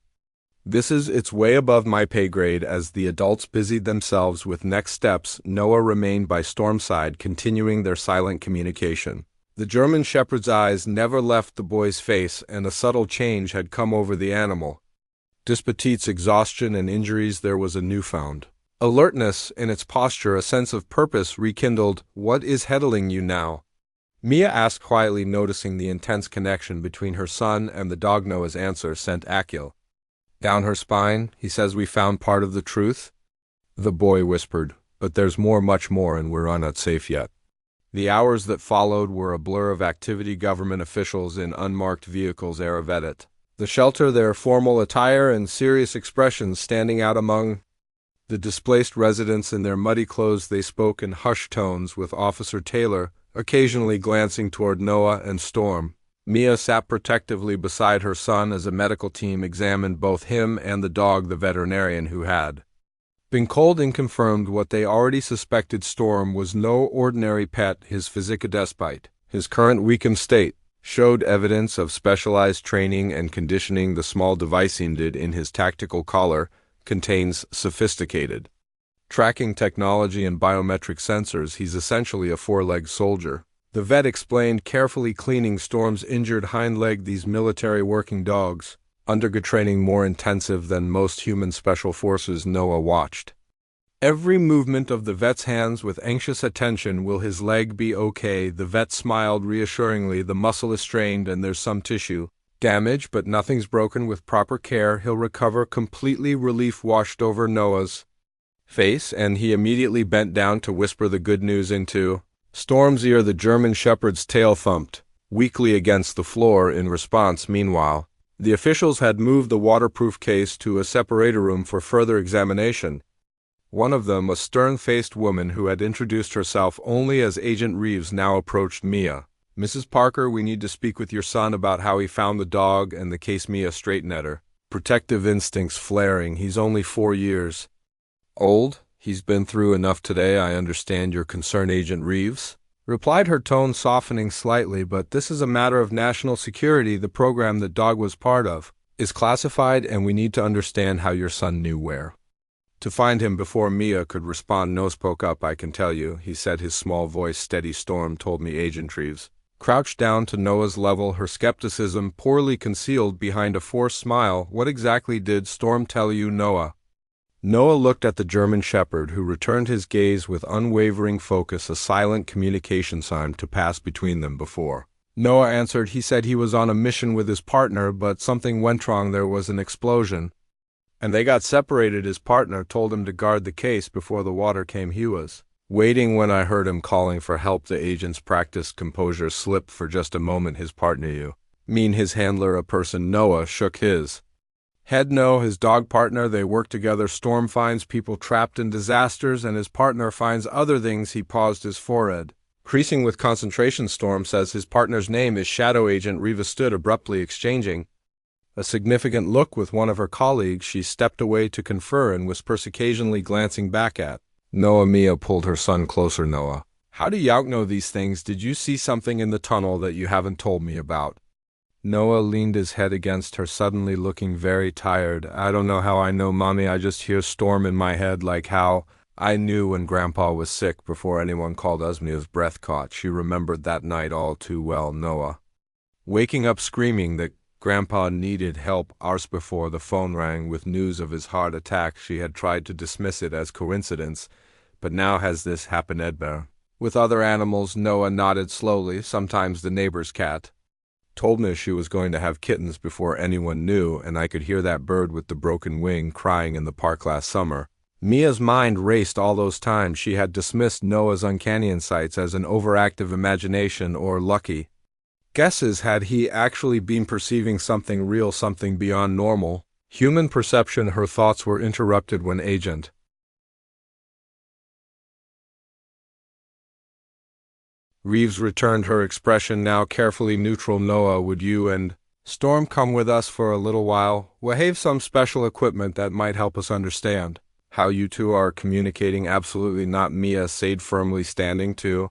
It's way above my pay grade. As the adults busied themselves with next steps, Noah remained by Storm's side, continuing their silent communication. The German shepherd's eyes never left the boy's face, and a subtle change had come over the animal. Despite exhaustion and injuries, there was a newfound alertness in its posture, a sense of purpose rekindled. What is headling you now? Mia asked quietly, noticing the intense connection between her son and the dog. Noah's answer sent Akil down her spine. He says we found part of the truth? The boy whispered, but there's more, much more, and we're not safe yet. The hours that followed were a blur of activity. Government officials in unmarked vehicles arrived the shelter, their formal attire and serious expressions standing out among the displaced residents in their muddy clothes. They spoke in hushed tones, with Officer Taylor occasionally glancing toward Noah and Storm. Mia sat protectively beside her son as a medical team examined both him and the dog. The veterinarian who had been called in confirmed what they already suspected. Storm was no ordinary pet. His physique, despite his current weakened state, showed evidence of specialized training and conditioning. The small device embedded in his tactical collar contains sophisticated tracking technology and biometric sensors. He's essentially a four-legged soldier, the vet explained, carefully cleaning Storm's injured hind leg. These military working dogs undergo training more intensive than most human special forces. Noah watched every movement of the vet's hands with anxious attention. Will his leg be okay? The vet smiled reassuringly. The muscle is strained and there's some tissue damage, but nothing's broken. With proper care, he'll recover completely. Relief washed over Noah's face, and he immediately bent down to whisper the good news into Storm's ear. The German shepherd's tail thumped weakly against the floor in response. Meanwhile, the officials had moved the waterproof case to a separator room for further examination. One of them, a stern-faced woman who had introduced herself only as Agent Reeves, now approached Mia. Mrs. Parker, we need to speak with your son about how he found the dog and the case. Mia straightened at her, protective instincts flaring. He's only 4 years old. He's been through enough today. I understand your concern, Agent Reeves replied, her tone softening slightly, but this is a matter of national security. The program that dog was part of is classified, and we need to understand how your son knew where to find him. Before Mia could respond, No spoke up. I can tell you, he said, his small voice steady. Storm told me. Agent Reeves crouched down to Noah's level, her skepticism poorly concealed behind a forced smile. What exactly did Storm tell you, Noah? Noah looked at the German shepherd, who returned his gaze with unwavering focus, a silent communication sign to pass between them. Before Noah answered, he said he was on a mission with his partner, but something went wrong. There was an explosion, and they got separated. His partner told him to guard the case before the water came. He was waiting when I heard him calling for help. The agent's practiced composure slipped for just a moment. His partner, you mean his handler, a person? Noah shook his head. No, his dog partner. They work together. Storm finds people trapped in disasters, and his partner finds other things. He paused, his forehead creasing with concentration. Storm says his partner's name is Shadow. Agent Reva stood abruptly, exchanging a significant look with one of her colleagues. She stepped away to confer and whispers, occasionally glancing back at Noah. Mia pulled her son closer. Noah, how do you know these things? Did you see something in the tunnel that you haven't told me about? Noah leaned his head against her, suddenly looking very tired. I don't know how I know, Mommy. I just hear Storm in my head, like how I knew when Grandpa was sick before anyone called us. Mia's breath caught. She remembered that night all too well. Noah waking up screaming that Grandpa needed help hours before the phone rang with news of his heart attack. She had tried to dismiss it as coincidence, but now has this happened, Edmer? With other animals? Noah nodded slowly. Sometimes the neighbor's cat Told me she was going to have kittens before anyone knew, and I could hear that bird with the broken wing crying in the park last summer. Mia's mind raced all those times she had dismissed Noah's uncanny insights as an overactive imagination or lucky guesses. Had he actually been perceiving something real, something beyond normal human perception? Her thoughts were interrupted when Agent Reeves returned, her expression now carefully neutral. Noah, would you and Storm come with us for a little while? We'll have some special equipment that might help us understand how you two are communicating. Absolutely not, Mia said firmly, standing to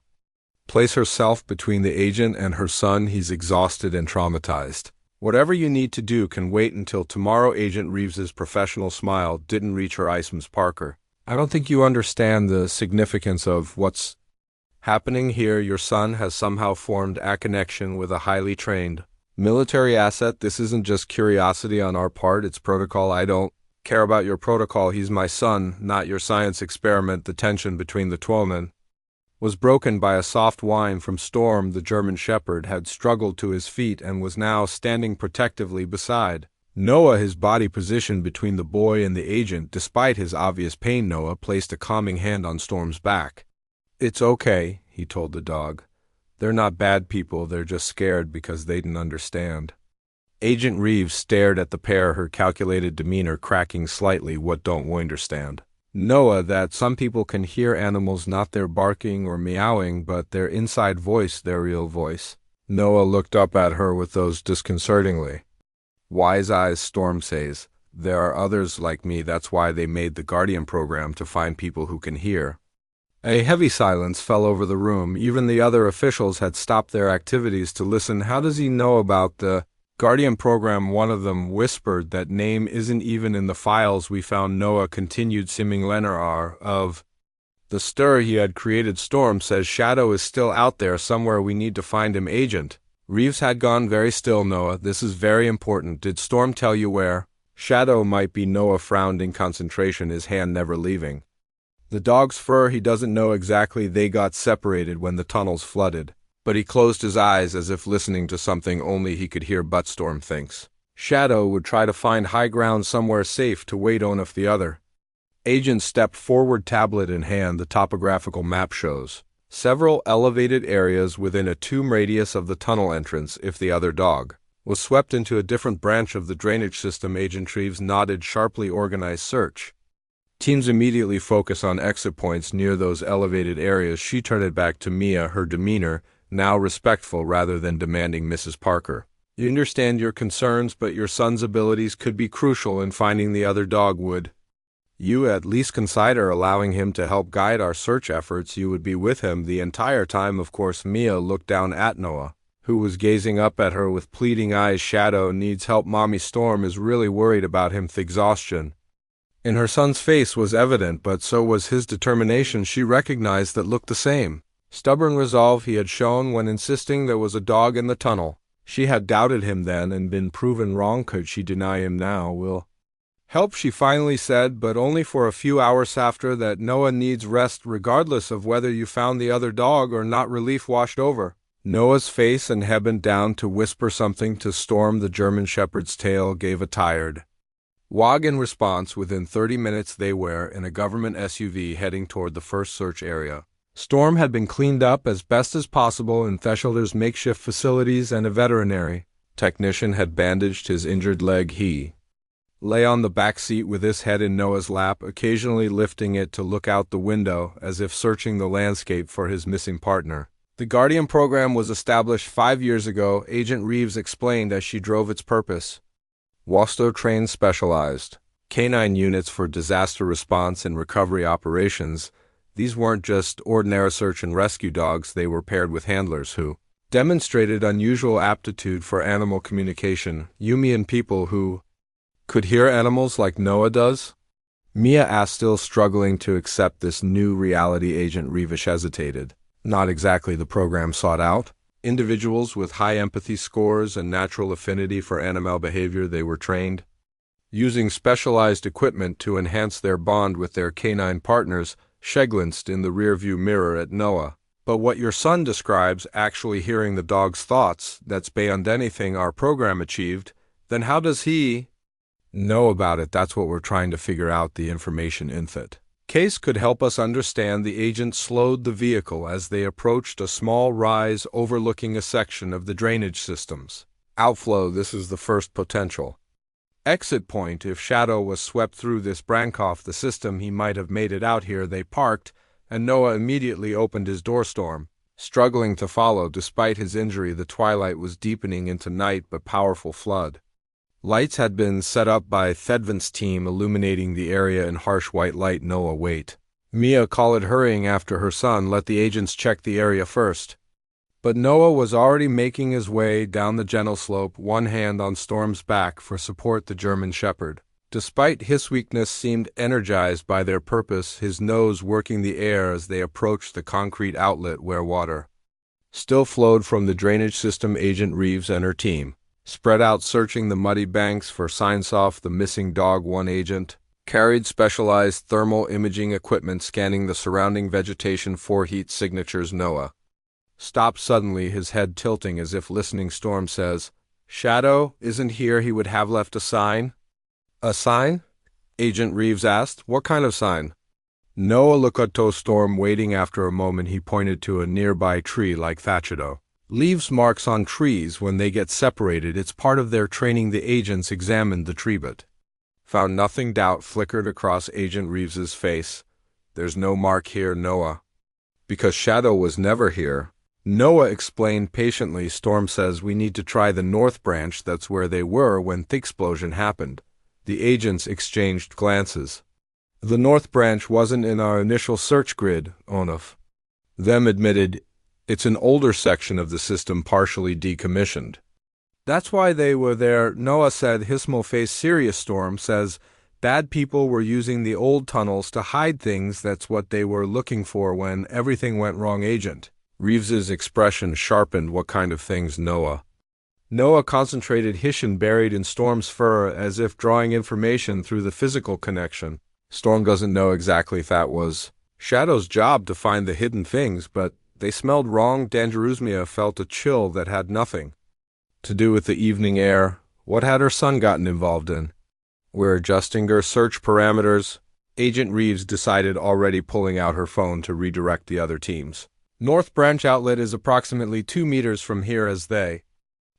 place herself between the agent and her son. He's exhausted and traumatized. Whatever you need to do can wait until tomorrow. Agent Reeves's professional smile didn't reach her eyes. Ms. Parker, I don't think you understand the significance of what's happening here. Your son has somehow formed a connection with a highly trained military asset. This isn't just curiosity on our part, it's protocol. I don't care about your protocol. He's my son, not your science experiment. The tension between the two men was broken by a soft whine from Storm. The German Shepherd had struggled to his feet and was now standing protectively beside Noah, his body positioned between the boy and the agent. Despite his obvious pain, Noah placed a calming hand on Storm's back. It's okay, he told the dog. They're not bad people, they're just scared because they didn't understand. Agent Reeves stared at the pair, her calculated demeanor cracking slightly. What don't we understand? Noah, that some people can hear animals, not their barking or meowing, but their inside voice, their real voice. Noah looked up at her with those disconcertingly wise eyes. Storm says, there are others like me, that's why they made the Guardian program, to find people who can hear. A heavy silence fell over the room. Even the other officials had stopped their activities to listen. How does he know about the Guardian program? One of them whispered. That name isn't even in the files we found. Noah continued, seeming lenar of the stir he had created. Storm says Shadow is still out there somewhere. We need to find him. Agent Reeves had gone very still. Noah, this is very important. Did Storm tell you where Shadow might be? Noah frowned in concentration, his hand never leaving the dog's fur. He doesn't know exactly. They got separated when the tunnels flooded. But he closed his eyes as if listening to something only he could hear. But Storm thinks Shadow would try to find high ground somewhere safe to wait on if the other agent stepped forward, tablet in hand. The topographical map shows several elevated areas within a 2 radius of the tunnel entrance. If the other dog was swept into a different branch of the drainage system. Agent Reeves nodded. Sharply organized search teams immediately focus on exit points near those elevated areas. She turned it back to Mia, her demeanor now respectful rather than demanding. Mrs. Parker, you understand your concerns, but your son's abilities could be crucial in finding the other dog. Would you at least consider allowing him to help guide our search efforts? You would be with him the entire time, of course. Mia looked down at Noah, who was gazing up at her with pleading eyes. Shadow needs help, Mommy. Storm is really worried about him. The exhaustion in her son's face was evident, but so was his determination. She recognized that looked the same stubborn resolve he had shown when insisting there was a dog in the tunnel. She had doubted him then and been proven wrong. Could she deny him now? Will help, she finally said, but only for a few hours. After that, Noah needs rest regardless of whether you found the other dog or not. Relief washed over Noah's face and he bent down to whisper something to Storm. The German Shepherd's tail gave a tired wag in response. Within 30 minutes they were in a government SUV heading toward the first search area. Storm had been cleaned up as best as possible in Theshelder's makeshift facilities, and a veterinary technician had bandaged his injured leg. He lay on the back seat with his head in Noah's lap, occasionally lifting it to look out the window as if searching the landscape for his missing partner. The Guardian program was established 5 years ago, Agent Reeves explained as she drove its purpose. Wasto trained specialized canine units for disaster response and recovery operations. These weren't just ordinary search and rescue dogs. They were paired with handlers who demonstrated unusual aptitude for animal communication. Human people who could hear animals like Noah does? Mia asked, still struggling to accept this new reality. Agent Reeves hesitated. Not exactly the program sought out. Individuals with high empathy scores and natural affinity for animal behavior. They were trained using specialized equipment to enhance their bond with their canine partners. She glanced in the rearview mirror at Noah, But what your son describes, actually hearing the dog's thoughts, that's beyond anything our program achieved, then how does he know about it? That's what we're trying to figure out, the information infit. Case could help us understand the agent slowed the vehicle as they approached a small rise overlooking a section of the drainage systems. Outflow, this is the first potential. Exit point, if Shadow was swept through this branch off the system, he might have made it out here. They parked, and Noah immediately opened his door. Storm, struggling to follow despite his injury. The twilight was deepening into night but powerful flood. Lights had been set up by Thedvin's team, illuminating the area in harsh white light. Noah, wait. Mia called, hurrying after her son. Let the agents check the area first. But Noah was already making his way down the gentle slope, one hand on Storm's back for support. The German Shepherd, despite his weakness, seemed energized by their purpose, his nose working the air as they approached the concrete outlet where water still flowed from the drainage system. Agent Reeves and her team spread out searching the muddy banks for signs of the missing dog. One agent carried specialized thermal imaging equipment, scanning the surrounding vegetation for heat signatures. Noah stopped suddenly, his head tilting as if listening. Storm says, Shadow isn't here. He would have left a sign. A sign? Agent Reeves asked. What kind of sign? Noah looked at Storm, waiting. After a moment, he pointed to a nearby tree like thatchado. Leaves marks on trees when they get separated. It's part of their training. The agents examined the tree but found nothing. Doubt flickered across Agent Reeves's face. There's no mark here, Noah. Because Shadow was never here. Noah explained patiently. Storm says we need to try the north branch. That's where they were when the explosion happened. The agents exchanged glances. The north branch wasn't in our initial search grid, Onuf. Them admitted. It's an older section of the system, partially decommissioned. That's why they were there, Noah said, his face serious. Storm says bad people were using the old tunnels to hide things. That's what they were looking for when everything went wrong. Agent Reeves's expression sharpened. What kind of things, Noah? Noah concentrated, Hishin buried in Storm's fur, as if drawing information through the physical connection. Storm doesn't know exactly if that was Shadow's job to find the hidden things, but they smelled wrong. Dangeruzmia felt a chill that had nothing to do with the evening air. What had her son gotten involved in? We're adjusting her search parameters. Agent Reeves decided, already pulling out her phone to redirect the other teams. North branch outlet is approximately 2 meters from here. As they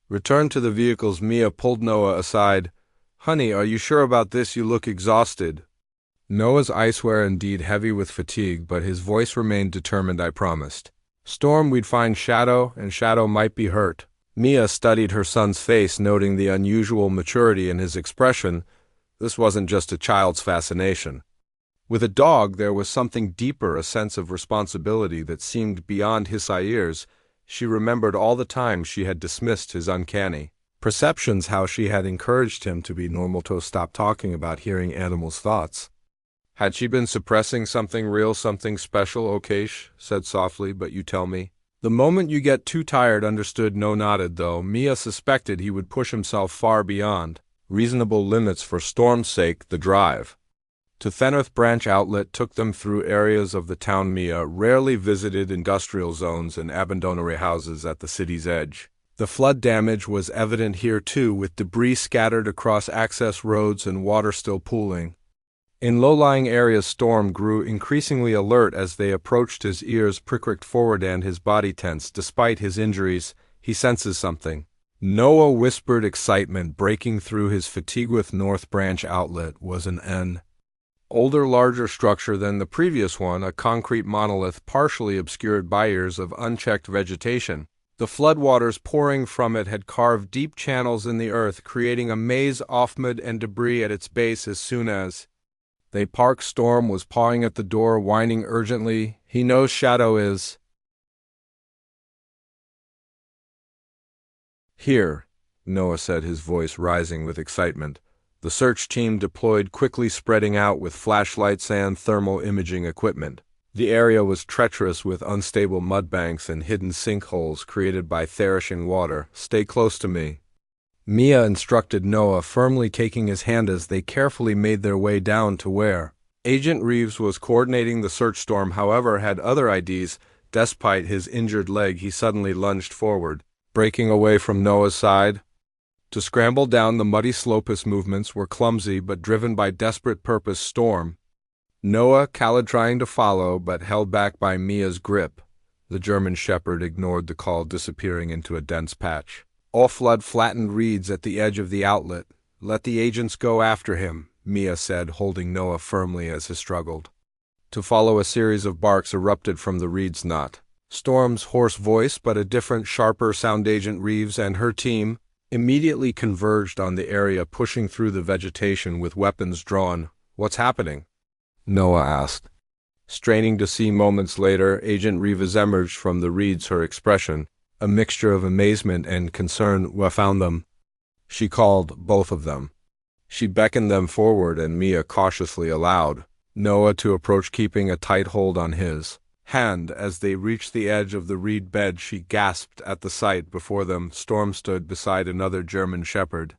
returned to the vehicles, Mia pulled Noah aside. Honey, are you sure about this? You look exhausted. Noah's eyes were indeed heavy with fatigue, but his voice remained determined. I promised Storm we'd find Shadow, and Shadow might be hurt. Mia studied her son's face, noting the unusual maturity in his expression. This wasn't just a child's fascination with a dog. There was something deeper, a sense of responsibility that seemed beyond his years. She remembered all the time she had dismissed his uncanny perceptions, how she had encouraged him to be normal, to stop talking about hearing animals' thoughts. Had she been suppressing something real, something special? Okesh said softly, but you tell me. The moment you get too tired. Understood. No nodded, though Mia suspected he would push himself far beyond reasonable limits for Storm's sake. The drive to Thenarth branch outlet took them through areas of the town Mia rarely visited, industrial zones and abandoned houses at the city's edge. The flood damage was evident here too, with debris scattered across access roads and water still pooling in low-lying areas. Storm grew increasingly alert as they approached. His ears pricked forward and his body tensed. Despite his injuries, he senses something. Noah whispered, excitement breaking through his fatigue. With North Branch outlet was an older, larger structure than the previous one, a concrete monolith partially obscured by years of unchecked vegetation. The floodwaters pouring from it had carved deep channels in the earth, creating a maze of mud and debris at its base. As soon as they parked, Storm was pawing at the door, whining urgently. He knows Shadow is here, Noah said, his voice rising with excitement. The search team deployed quickly, spreading out with flashlights and thermal imaging equipment. The area was treacherous with unstable mudbanks and hidden sinkholes created by thrashing water. Stay close to me, Mia instructed Noah, firmly taking his hand as they carefully made their way down to where Agent Reeves was coordinating the search. Storm, however, had other ideas. Despite his injured leg, he suddenly lunged forward, breaking away from Noah's side. To scramble down the muddy slope, his movements were clumsy but driven by desperate purpose. Storm. Noah, Khaled trying to follow, but held back by Mia's grip. The German shepherd ignored the call, disappearing into a dense patch. Off-flood flattened reeds at the edge of the outlet. Let the agents go after him, Mia said, holding Noah firmly as he struggled. To follow, a series of barks erupted from the reeds. Not Storm's hoarse voice, but a different, sharper sound. Agent Reeves and her team immediately converged on the area, pushing through the vegetation with weapons drawn. What's happening? Noah asked. Straining to see. Moments later, Agent Reeves emerged from the reeds, her expression a mixture of amazement and concern. We found them, she called, both of them. She beckoned them forward, and Mia cautiously allowed Noah to approach, keeping a tight hold on his hand. As they reached the edge of the reed bed, she gasped at the sight before them. Storm stood beside another German shepherd.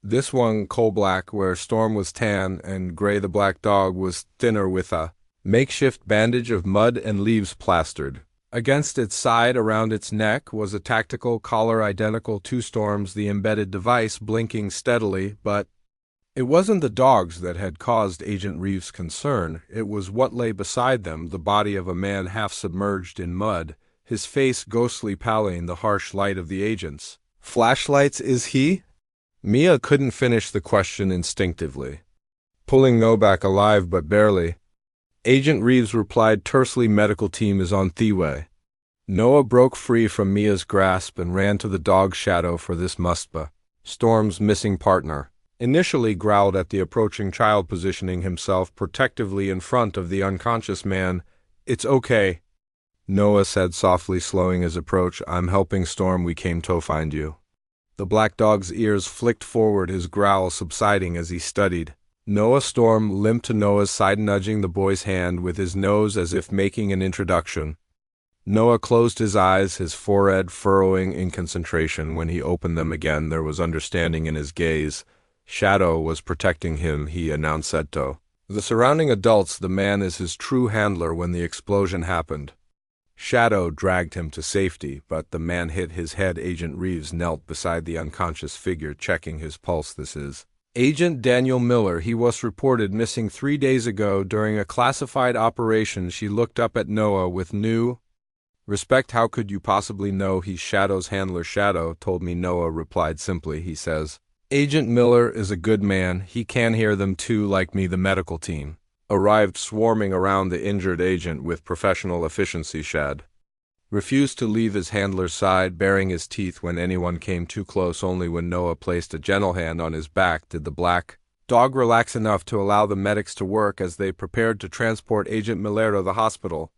This one coal-black, where Storm was tan, and Gray the black dog was thinner, with a makeshift bandage of mud and leaves plastered against its side. Around its neck was a tactical collar identical to Storm's, the embedded device blinking steadily. But it wasn't the dogs that had caused Agent Reeves' concern. It was what lay beside them, the body of a man half submerged in mud, his face ghostly pallid in the harsh light of the agents' flashlights. Is he? Mia couldn't finish the question instinctively. Pulling Noah back, alive but barely. Agent Reeves replied tersely, medical team is on the way. Noah broke free from Mia's grasp and ran to the dog's shadow, for this must be Storm's missing partner. Initially growled at the approaching child, positioning himself protectively in front of the unconscious man. It's okay, Noah said softly, slowing his approach. I'm helping Storm. We came to find you. The black dog's ears flicked forward, his growl subsiding as he studied Noah. Storm limped to Noah's side, nudging the boy's hand with his nose as if making an introduction. Noah closed his eyes, his forehead furrowing in concentration. When he opened them again, there was understanding in his gaze. Shadow was protecting him, he announced to the surrounding adults. The man is his true handler. When the explosion happened, Shadow dragged him to safety, but the man hit his head. Agent Reeves knelt beside the unconscious figure, checking his pulse. This is Agent Daniel Miller. He was reported missing 3 days ago during a classified operation. She looked up at Noah with new respect. How could you possibly know he's Shadow's handler? Shadow told me, Noah replied simply. He says Agent Miller is a good man. He can hear them too, like me. The medical team arrived, swarming around the injured agent with professional efficiency. Shad refused to leave his handler's side, baring his teeth when anyone came too close. Only when Noah placed a gentle hand on his back did the black dog relax enough to allow the medics to work as they prepared to transport Agent Miller to the hospital.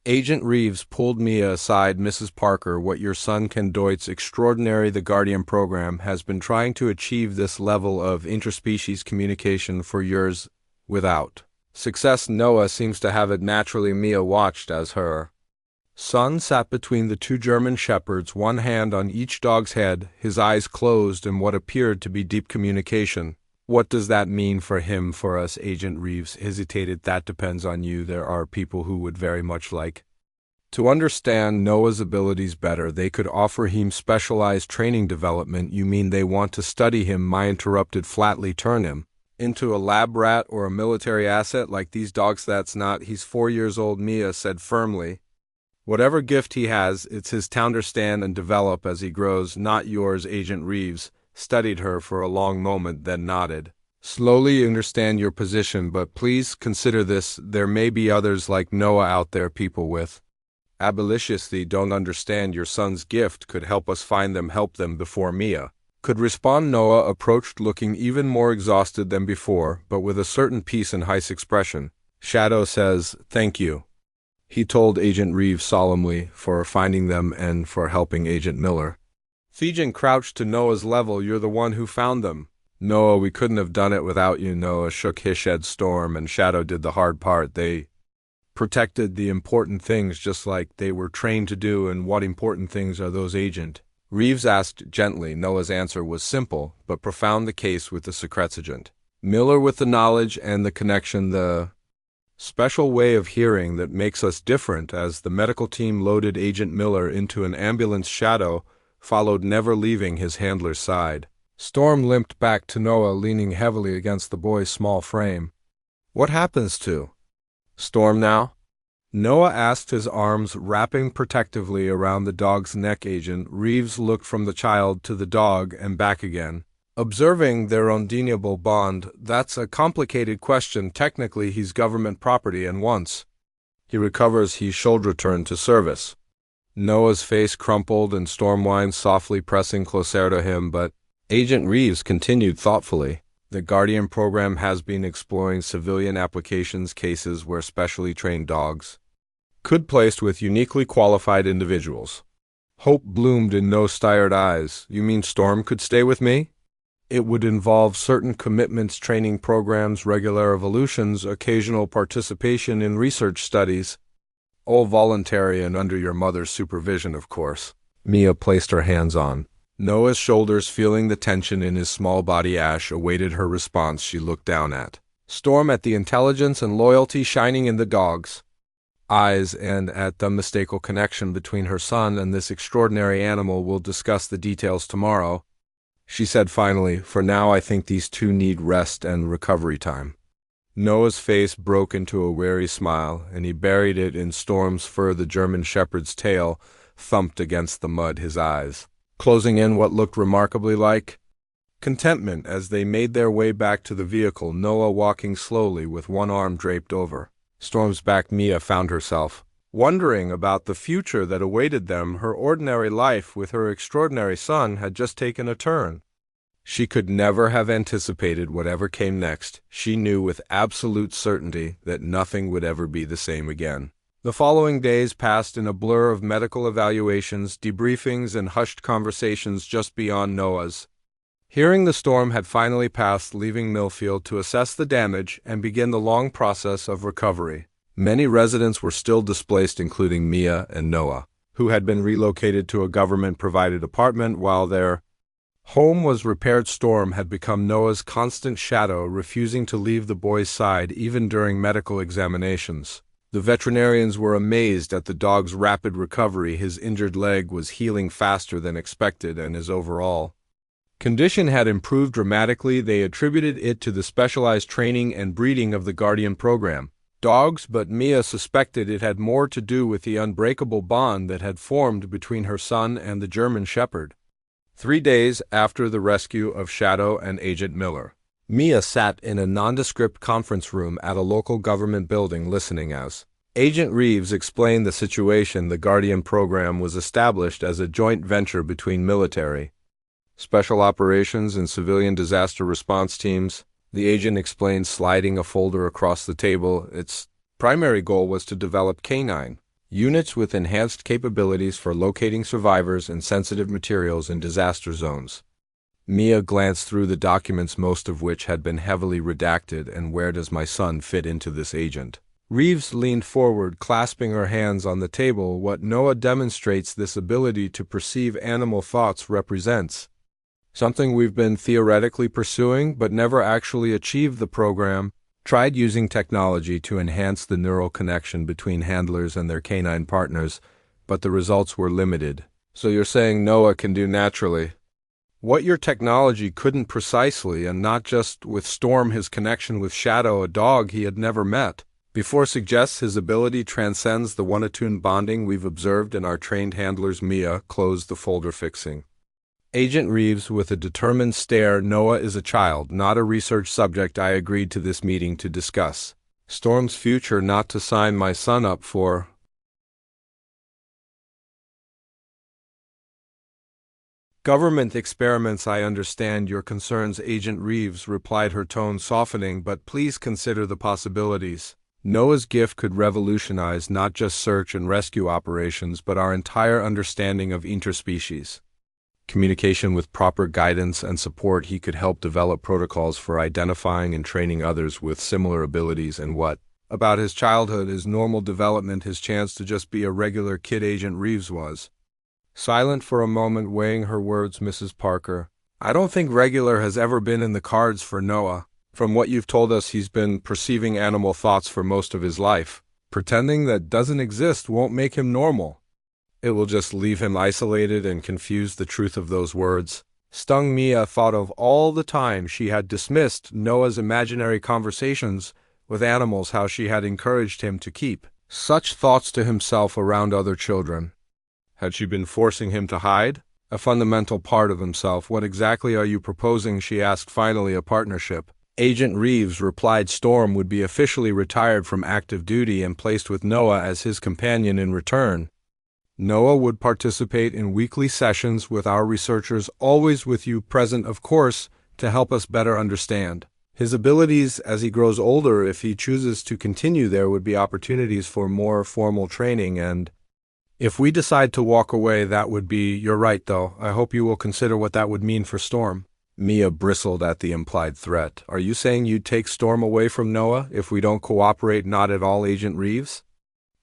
Agent Reeves pulled Mia aside. Mrs. Parker, what your son can do, it's extraordinary. The Guardian program has been trying to achieve this level of interspecies communication for years without success. Noah seems to have it naturally. Mia watched as her son sat between the two German shepherds, one hand on each dog's head, his eyes closed in what appeared to be deep communication. What does that mean for him, for us? Agent Reeves hesitated. That depends on you. There are people who would very much like to understand Noah's abilities better. They could offer him specialized training development. You mean they want to study him? My interrupted flatly. Turn him into a lab rat or a military asset like these dogs? That's not. He's 4 years old, Mia said firmly. Whatever gift he has, it's his to understand and develop as he grows, not yours. Agent Reeves studied her for a long moment, then nodded. Slowly, understand your position, but please consider this. There may be others like Noah out there, people with abolitionists don't understand your son's gift, could help us find them, help them before Mia could respond. Noah approached, looking even more exhausted than before, but with a certain peace and high expression. Shadow says, thank you, he told Agent Reeves solemnly, for finding them and for helping Agent Miller. Fijian crouched to Noah's level. You're the one who found them. Noah, we couldn't have done it without you. Noah shook his head. Storm and Shadow did the hard part. They protected the important things just like they were trained to do. And what important things are those? Agent Reeves asked gently. Noah's answer was simple but profound. The case with the secret agent Miller, with the knowledge and the connection, the Special way of hearing that makes us different. As the medical team loaded Agent Miller into an ambulance, Shadow followed, never leaving his handler's side. Storm limped back to Noah, leaning heavily against the boy's small frame. "What happens to Storm now?" Noah asked, his arms wrapping protectively around the dog's neck. Agent Reeves looked from the child to the dog and back again, observing their undeniable bond. "That's a complicated question. Technically, he's government property, and once he recovers, he should return to service." Noah's face crumpled and Storm whined softly, pressing closer to him, but Agent Reeves continued thoughtfully. "The Guardian program has been exploring civilian applications, cases where specially trained dogs could be placed with uniquely qualified individuals." Hope bloomed in Noah's tired eyes. "You mean Storm could stay with me?" "It would involve certain commitments, training programs, regular evolutions, occasional participation in research studies. All voluntary and under your mother's supervision, of course." Mia placed her hands on Noah's shoulders, feeling the tension in his small body. Ash awaited her response. She looked down at Storm, at the intelligence and loyalty shining in the dog's eyes, and at the unmistakable connection between her son and this extraordinary animal. "We'll discuss the details tomorrow," she said finally. "For now, I think these two need rest and recovery time." Noah's face broke into a weary smile, and he buried it in Storm's fur. The German shepherd's tail thumped against the mud, his eyes closing in what looked remarkably like contentment. As they made their way back to the vehicle, Noah walking slowly with one arm draped over Storm's back, Mia found herself wondering about the future that awaited them. Her ordinary life with her extraordinary son had just taken a turn. She could never have anticipated whatever came next. She knew with absolute certainty that nothing would ever be the same again. The following days passed in a blur of medical evaluations, debriefings, and hushed conversations just beyond Noah's hearing. The storm had finally passed, leaving Millfield to assess the damage and begin the long process of recovery. Many residents were still displaced, including Mia and Noah, who had been relocated to a government-provided apartment while their home was repaired. Storm had become Noah's constant shadow, refusing to leave the boy's side even during medical examinations. The veterinarians were amazed at the dog's rapid recovery. His injured leg was healing faster than expected, and his overall condition had improved dramatically. They attributed it to the specialized training and breeding of the Guardian program dogs, but Mia suspected it had more to do with the unbreakable bond that had formed between her son and the German shepherd. 3 days after the rescue of Shadow and Agent Miller, Mia sat in a nondescript conference room at a local government building, listening as Agent Reeves explained the situation. The Guardian program was established as a joint venture between military, special operations, and civilian disaster response teams. The agent explained, sliding a folder across the table. Its primary goal was to develop canine units with enhanced capabilities for locating survivors and sensitive materials in disaster zones. Mia glanced through the documents, most of which had been heavily redacted. "And where does my son fit into this?" Agent Reeves leaned forward, clasping her hands on the table. "What Noah demonstrates, this ability to perceive animal thoughts, represents something we've been theoretically pursuing but never actually achieved. The program tried using technology to enhance the neural connection between handlers and their canine partners, but the results were limited." "So you're saying Noah can do naturally what your technology couldn't precisely, and not just with Storm. His connection with Shadow, a dog he had never met before, suggests his ability transcends the one-attuned bonding we've observed in our trained handlers." Mia closed the folder, fixing Agent Reeves with a determined stare. "Noah is a child, not a research subject. I agreed to this meeting to discuss Storm's future, not to sign my son up for government experiments." "I understand your concerns," Agent Reeves replied, her tone softening, "but please consider the possibilities. Noah's gift could revolutionize not just search and rescue operations, but our entire understanding of interspecies communication. With proper guidance and support, he could help develop protocols for identifying and training others with similar abilities." "And what about his childhood, his normal development, his chance to just be a regular kid?" Agent Reeves was silent for a moment, weighing her words. "Mrs. Parker, I don't think regular has ever been in the cards for Noah." From what you've told us, he's been perceiving animal thoughts for most of his life. Pretending that doesn't exist won't make him normal. It will just leave him isolated and confuse the truth of those words. Stung Mia thought of all the time she had dismissed Noah's imaginary conversations with animals, how she had encouraged him to keep such thoughts to himself around other children. Had she been forcing him to hide a fundamental part of himself? What exactly are you proposing? She asked finally. A partnership. Agent Reeves replied Storm would be officially retired from active duty and placed with Noah as his companion in return. Noah would participate in weekly sessions with our researchers, always with you present, of course, to help us better understand his abilities as he grows older. If he chooses to continue, there would be opportunities for more formal training, and if we decide to walk away, that would be, you're right though, I hope you will consider what that would mean for Storm. Mia bristled at the implied threat. Are you saying you'd take Storm away from Noah if we don't cooperate? Not at all, Agent Reeves.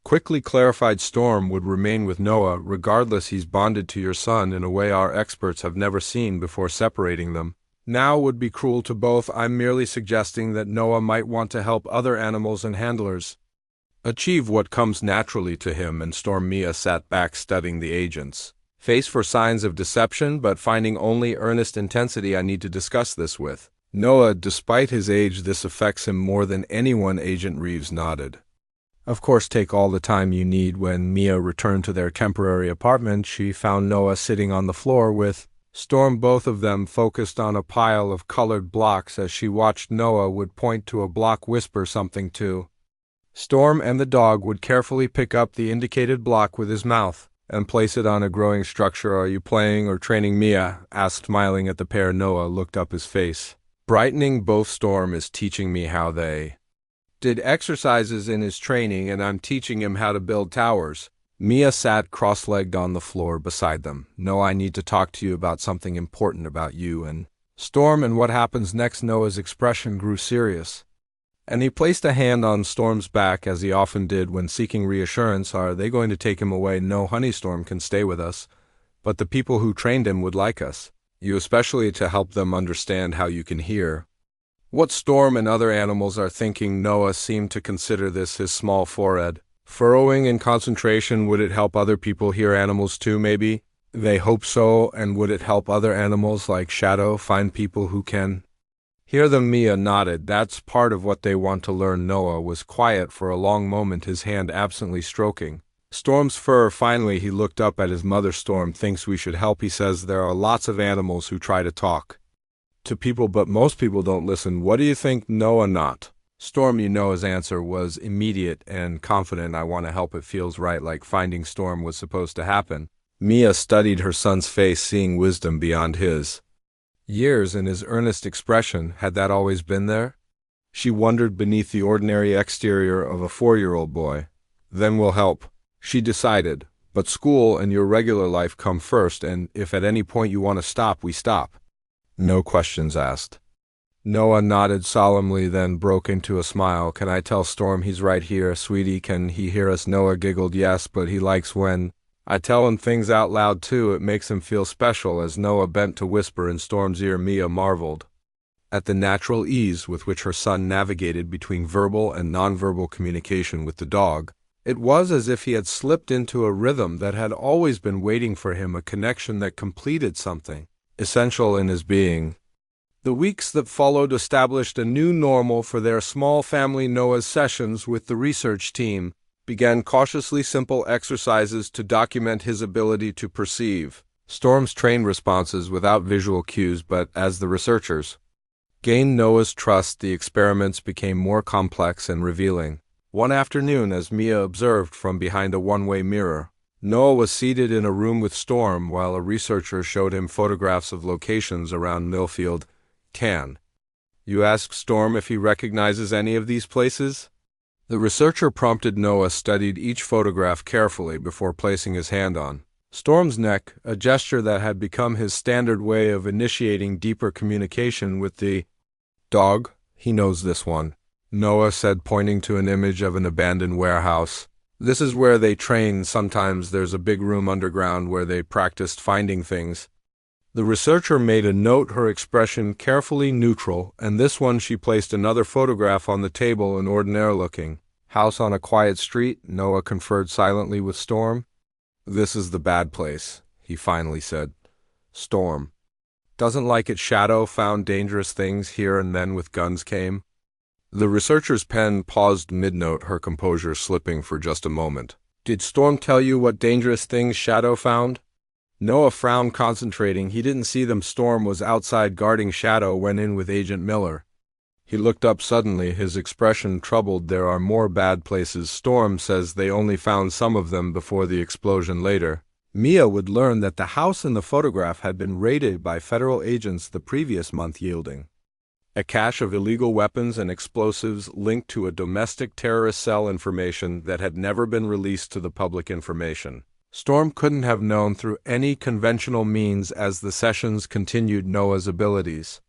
Quickly clarified. Storm would remain with Noah regardless. He's bonded to your son in a way our experts have never seen before. Separating them now would be cruel to both. I'm merely suggesting that Noah might want to help other animals and handlers achieve what comes naturally to him. And Storm. Mia sat back, studying the agent's face for signs of deception, but finding only earnest intensity. I need to discuss this with Noah. Despite his age, this affects him more than anyone. Agent Reeves nodded. Of course, take all the time you need. When Mia returned to their temporary apartment, she found Noah sitting on the floor with Storm, both of them focused on a pile of colored blocks. As she watched, Noah would point to a block, whisper something to Storm, and the dog would carefully pick up the indicated block with his mouth and place it on a growing structure. Are you playing or training? Mia asked, smiling at the pair. Noah looked up, his face brightening. Both. Storm is teaching me how they did exercises in his training, and I'm teaching him how to build towers. Mia sat cross-legged on the floor beside them. No, I need to talk to you about something important about you and Storm and what happens next. Noah's expression grew serious, and he placed a hand on Storm's back, as he often did when seeking reassurance. Are they going to take him away? No, honey, Storm can stay with us, but the people who trained him would like us, you especially, to help them understand how you can hear what Storm and other animals are thinking. Noah seemed to consider this, his small forehead furrowing in concentration. Would it help other people hear animals too? Maybe. They hope so. And would it help other animals like Shadow find people who can hear them? Mia nodded. That's part of what they want to learn. Noah was quiet for a long moment, his hand absently stroking Storm's fur. Finally, he looked up at his mother. Storm thinks we should help. He says there are lots of animals who try to talk to people, but most people don't listen. What do you think? Noah. Not Storm. You know, his answer was immediate and confident. I want to help. It feels right, like finding Storm was supposed to happen. Mia studied her son's face, seeing wisdom beyond his years in his earnest expression. Had that always been there? She wondered beneath the ordinary exterior of a 4-year-old boy. Then we'll help, she decided, but school and your regular life come first, and if at any point you want to stop, we stop. No questions asked. Noah nodded solemnly, then broke into a smile. Can I tell Storm he's right here? Sweetie, can he hear us? Noah giggled. Yes, but he likes when I tell him things out loud too. It makes him feel special. As Noah bent to whisper in Storm's ear, Mia marveled at the natural ease with which her son navigated between verbal and nonverbal communication with the dog. It was as if he had slipped into a rhythm that had always been waiting for him, a connection that completed something essential in his being. The weeks that followed established a new normal for their small family. Noah's sessions with the research team began cautiously simple exercises to document his ability to perceive Storm's trained responses without visual cues, but as the researchers gained Noah's trust, the experiments became more complex and revealing. One afternoon, as Mia observed from behind a one-way mirror, Noah was seated in a room with Storm while a researcher showed him photographs of locations around Millfield. Can you ask Storm if he recognizes any of these places? The researcher prompted. Noah studied each photograph carefully before placing his hand on Storm's neck, a gesture that had become his standard way of initiating deeper communication with the dog. He knows this one, Noah said, pointing to an image of an abandoned warehouse. This is where they train. Sometimes there's a big room underground where they practiced finding things. The researcher made a note, her expression carefully neutral, and this one she placed another photograph on the table, an ordinary-looking house on a quiet street. Noah conferred silently with Storm. "This is the bad place," he finally said. "Storm doesn't like it. Shadow found dangerous things here and then with guns came." The researcher's pen paused mid-note, her composure slipping for just a moment. "Did Storm tell you what dangerous things Shadow found?" Noah frowned, concentrating. He didn't see them. Storm was outside guarding Shadow, went in with Agent Miller. He looked up suddenly, his expression troubled. "There are more bad places. Storm says they only found some of them before the explosion later." Mia would learn that the house in the photograph had been raided by federal agents the previous month, yielding a cache of illegal weapons and explosives linked to a domestic terrorist cell, information that had never been released to the public. Information Storm couldn't have known through any conventional means. As the sessions continued, Noah's abilities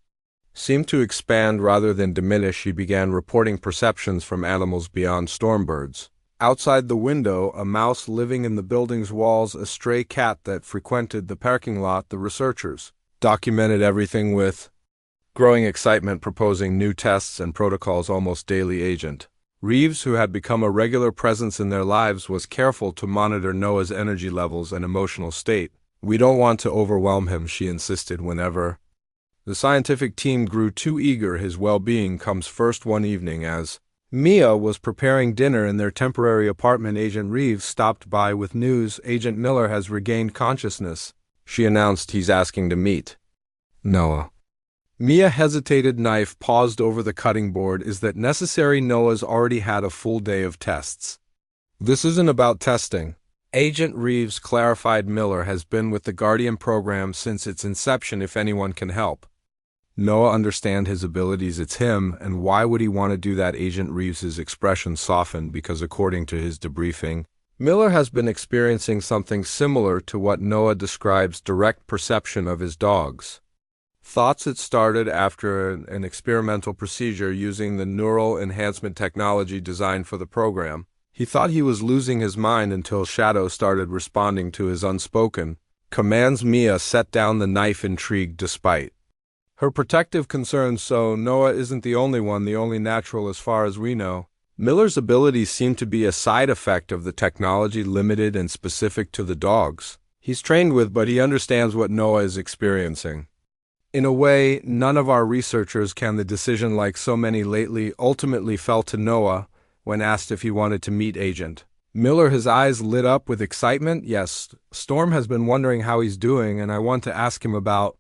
seemed to expand rather than diminish. She began reporting perceptions from animals beyond Stormbirds. Outside the window, a mouse living in the building's walls, a stray cat that frequented the parking lot. The researchers documented everything with growing excitement, proposing new tests and protocols almost daily. Agent Reeves, who had become a regular presence in their lives, was careful to monitor Noah's energy levels and emotional state. "We don't want to overwhelm him," she insisted. Whenever the scientific team grew too eager, his well-being comes first. One evening, as Mia was preparing dinner in their temporary apartment, Agent Reeves stopped by with news. "Agent Miller has regained consciousness," she announced. "He's asking to meet Noah." Mia hesitated, knife paused over the cutting board. "Is that necessary? Noah's already had a full day of tests." "This isn't about testing," Agent Reeves clarified. "Miller has been with the Guardian program since its inception. If anyone can help Noah understand his abilities, it's him. And why would he want to do that?" Agent Reeves's expression softened. "Because according to his debriefing, Miller has been experiencing something similar to what Noah describes: direct perception of his dog's thoughts. It started after an experimental procedure using the neural enhancement technology designed for the program. He thought he was losing his mind until Shadow started responding to his unspoken commands." Mia set down the knife, intrigued despite her protective concerns. "So Noah isn't the only one, the only natural as far as we know. Miller's abilities seem to be a side effect of the technology, limited and specific to the dogs he's trained with, but he understands what Noah is experiencing. In a way, none of our researchers can." The decision, like so many lately, ultimately fell to Noah when asked if he wanted to meet Agent Miller. His eyes lit up with excitement. "Yes, Storm has been wondering how he's doing, and I want to ask him about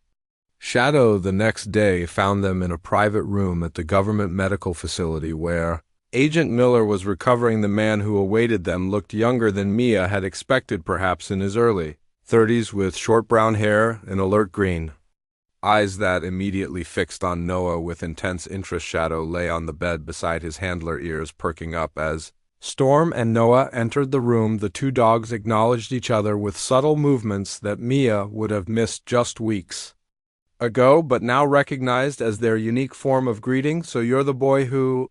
Shadow." The next day found them in a private room at the government medical facility where Agent Miller was recovering. The man who awaited them looked younger than Mia had expected, perhaps in his early 30s, with short brown hair and alert green eyes that immediately fixed on Noah with intense interest. Shadow lay on the bed beside his handler, ears perking up as Storm and Noah entered the room. The two dogs acknowledged each other with subtle movements that Mia would have missed just weeks ago, but now recognized as their unique form of greeting. "So you're the boy who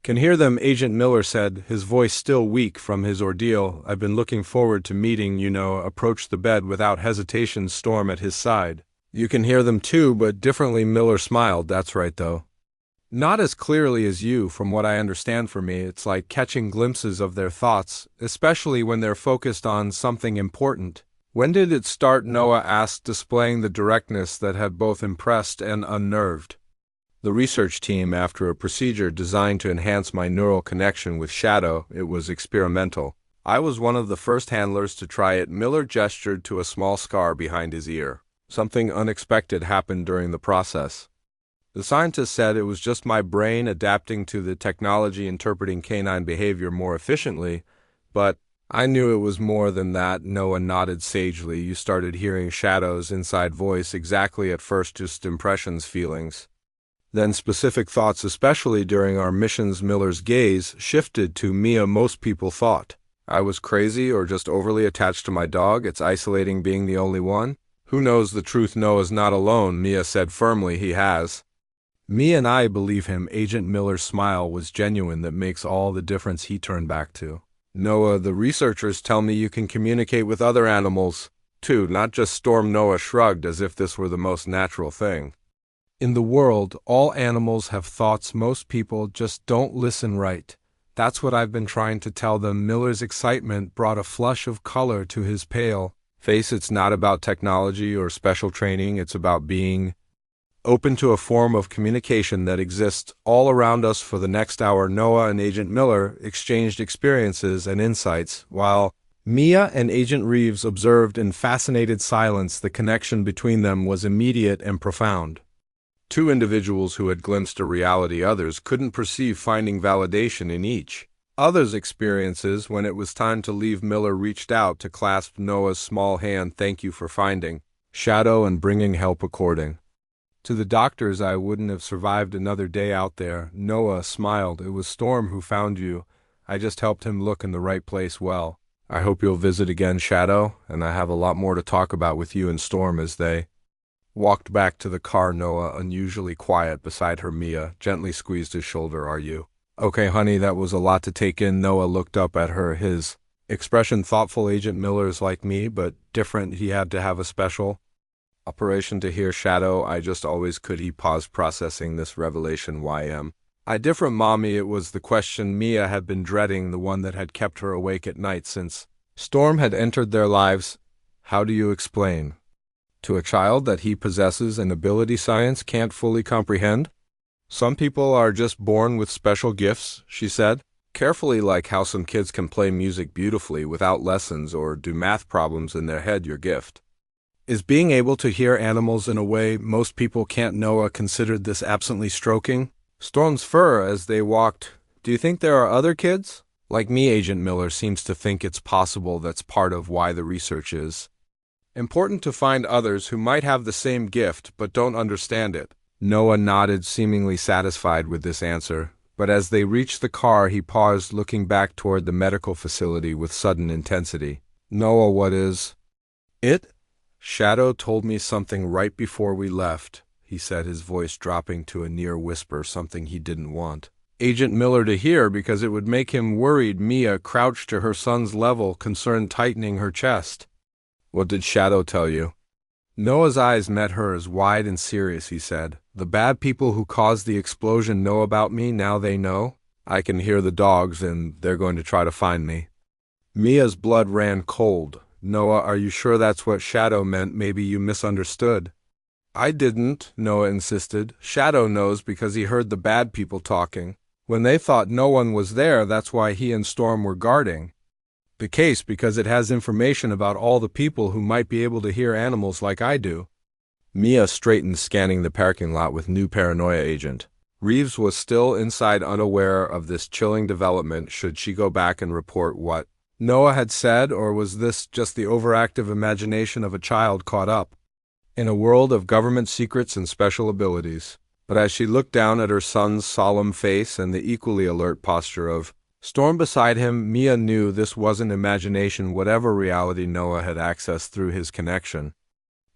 can hear them," Agent Miller said, his voice still weak from his ordeal. "I've been looking forward to meeting you." Noah approached the bed without hesitation, Storm at his side. "You can hear them too, but differently." Miller smiled. "That's right, though. Not as clearly as you. From what I understand, for me, it's like catching glimpses of their thoughts, especially when they're focused on something important." "When did it start?" Noah asked, displaying the directness that had both impressed and unnerved the research team. "After a procedure designed to enhance my neural connection with Shadow. It was experimental. I was one of the first handlers to try it." Miller gestured to a small scar behind his ear. "Something unexpected happened during the process. The scientist said it was just my brain adapting to the technology, interpreting canine behavior more efficiently, but I knew it was more than that." Noah nodded sagely. "You started hearing Shadow's inside voice. Exactly. At first just impressions, feelings, then specific thoughts, especially during our missions." Miller's gaze shifted to Mia. "Most people thought I was crazy or just overly attached to my dog. It's isolating being the only one. Who knows the truth? Noah's not alone," Mia said firmly. "He has." "Me and I believe him." Agent Miller's smile was genuine. "That makes all the difference." He turned back to Noah. "The researchers tell me you can communicate with other animals." Two, not just Storm. Noah shrugged as if this were the most natural thing. In the world, all animals have thoughts. Most people just don't listen right. That's what I've been trying to tell them. Miller's excitement brought a flush of color to his pale face. It's not about technology or special training. It's about being open to a form of communication that exists all around us. For the next hour, Noah and Agent Miller exchanged experiences and insights, while Mia and Agent Reeves observed in fascinated silence. The connection between them was immediate and profound. Two individuals who had glimpsed a reality others couldn't perceive, finding validation in each other's experiences. When it was time to leave, Miller reached out to clasp Noah's small hand. Thank you for finding Shadow and bringing help according to the doctors. I wouldn't have survived another day out there. Noah smiled. It was Storm who found you. I just helped him look in the right place. Well, I hope you'll visit again, Shadow, and I have a lot more to talk about with you and Storm. As they walked back to the car, Noah, unusually quiet beside her, Mia gently squeezed his shoulder. Are you okay, honey? That was a lot to take in. Noah looked up at her, his expression thoughtful. Agent Miller's like me, but different. He had to have a special operation to hear Shadow. I just always could. He paused, processing this revelation. Why am I different, Mommy? It was the question Mia had been dreading, the one that had kept her awake at night since Storm had entered their lives. How do you explain to a child that he possesses an ability science can't fully comprehend? Some people are just born with special gifts, she said, carefully, like how some kids can play music beautifully without lessons or do math problems in their head. Your gift is being able to hear animals in a way most people can't. Noah considered this, absently stroking Storm's fur as they walked. Do you think there are other kids like me? Agent Miller seems to think it's possible. That's part of why the research is important, to find others who might have the same gift but don't understand it. Noah nodded, seemingly satisfied with this answer, but as they reached the car, he paused, looking back toward the medical facility with sudden intensity. Noah, what is it? Shadow told me something right before we left, he said, his voice dropping to a near whisper, something he didn't want Agent Miller to hear because it would make him worried. Mia crouched to her son's level, concern tightening her chest. What did Shadow tell you? Noah's eyes met hers, wide and serious. He said, the bad people who caused the explosion know about me. Now they know. I can hear the dogs, and they're going to try to find me. Mia's blood ran cold. Noah, are you sure that's what Shadow meant? Maybe you misunderstood. I didn't, Noah insisted. Shadow knows because he heard the bad people talking. When they thought no one was there, that's why he and Storm were guarding the case, because it has information about all the people who might be able to hear animals like I do. Mia straightened, scanning the parking lot with new paranoia. Agent Reeves was still inside, unaware of this chilling development. Should she go back and report what Noah had said, or was this just the overactive imagination of a child caught up in a world of government secrets and special abilities? But as she looked down at her son's solemn face and the equally alert posture of Storm beside him, Mia knew this wasn't imagination. Whatever reality Noah had accessed through his connection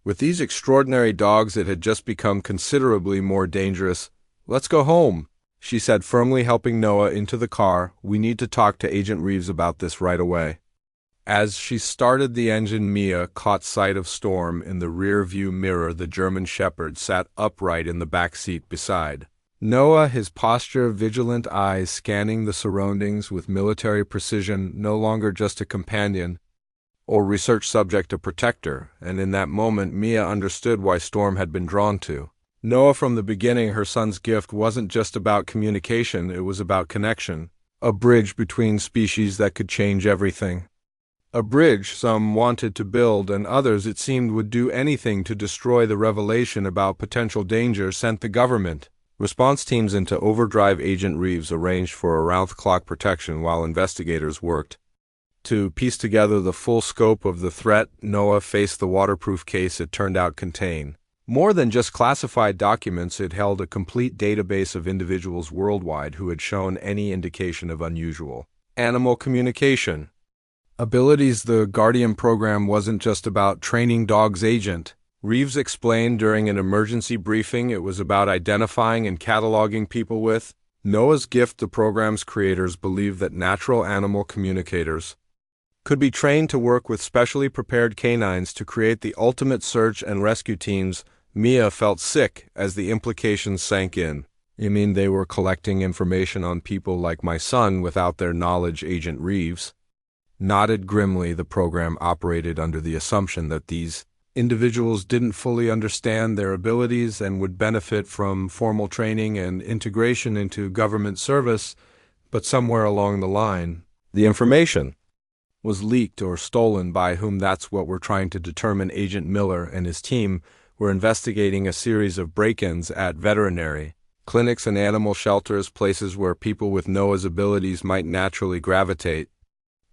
with these extraordinary dogs, it had just become considerably more dangerous. Let's go home, she said firmly, helping Noah into the car. We need to talk to Agent Reeves about this right away. As she started the engine, Mia caught sight of Storm in the rear-view mirror. The German Shepherd sat upright in the back seat beside Noah, his posture, vigilant eyes scanning the surroundings with military precision, no longer just a companion or research subject, a protector. And in that moment, Mia understood why Storm had been drawn to Noah from the beginning. Her son's gift wasn't just about communication, it was about connection, a bridge between species that could change everything. A bridge some wanted to build, and others, it seemed, would do anything to destroy. The revelation about potential danger sent the government response teams into overdrive. Agent Reeves arranged for around-the-clock protection while investigators worked to piece together the full scope of the threat. Noah faced the waterproof case. It turned out contain more than just classified documents. It held a complete database of individuals worldwide who had shown any indication of unusual animal communication abilities. The Guardian program wasn't just about training dogs, Agent Reeves explained during an emergency briefing. It was about identifying and cataloging people with Noah's gift. The program's creators believed that natural animal communicators could be trained to work with specially prepared canines to create the ultimate search and rescue teams. Mia felt sick as the implications sank in. You mean they were collecting information on people like my son without their knowledge? Agent Reeves nodded grimly. The program operated under the assumption that these individuals didn't fully understand their abilities and would benefit from formal training and integration into government service, but somewhere along the line, the information was leaked or stolen. By whom? That's what we're trying to determine. Agent Miller and his team were investigating a series of break-ins at veterinary clinics and animal shelters, places where people with Noah's abilities might naturally gravitate.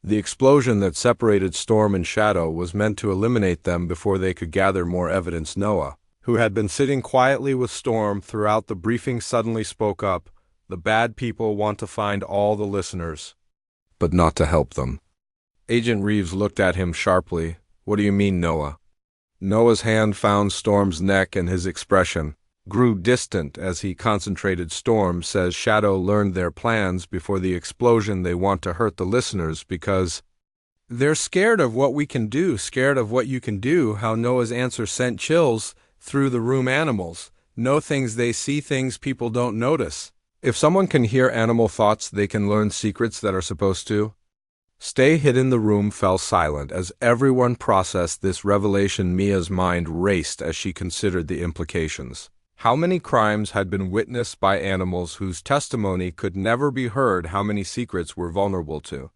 The explosion that separated Storm and Shadow was meant to eliminate them before they could gather more evidence. Noah, who had been sitting quietly with Storm throughout the briefing, suddenly spoke up. The bad people want to find all the listeners, but not to help them. Agent Reeves looked at him sharply. What do you mean, Noah? Noah's hand found Storm's neck and his expression grew distant as he concentrated. Storm says Shadow learned their plans before the explosion. They want to hurt the listeners because they're scared of what we can do, scared of what you can do. How Noah's answer sent chills through the room. Animals know things, they see things people don't notice. If someone can hear animal thoughts, they can learn secrets that are supposed to stay hidden. The room fell silent as everyone processed this revelation. Mia's mind raced as she considered the implications. How many crimes had been witnessed by animals whose testimony could never be heard? How many secrets were vulnerable to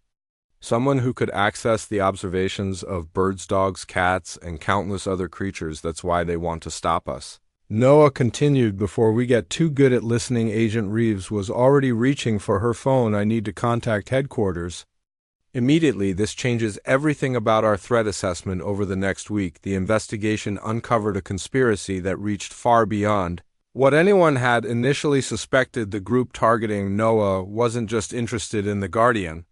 someone who could access the observations of birds, dogs, cats, and countless other creatures? That's why they want to stop us. Noah continued, before we get too good at listening. Agent Reeves was already reaching for her phone. I need to contact headquarters immediately. This changes everything about our threat assessment. Over the next week, the investigation uncovered a conspiracy that reached far beyond what anyone had initially suspected. The group targeting Noah wasn't just interested in the Guardian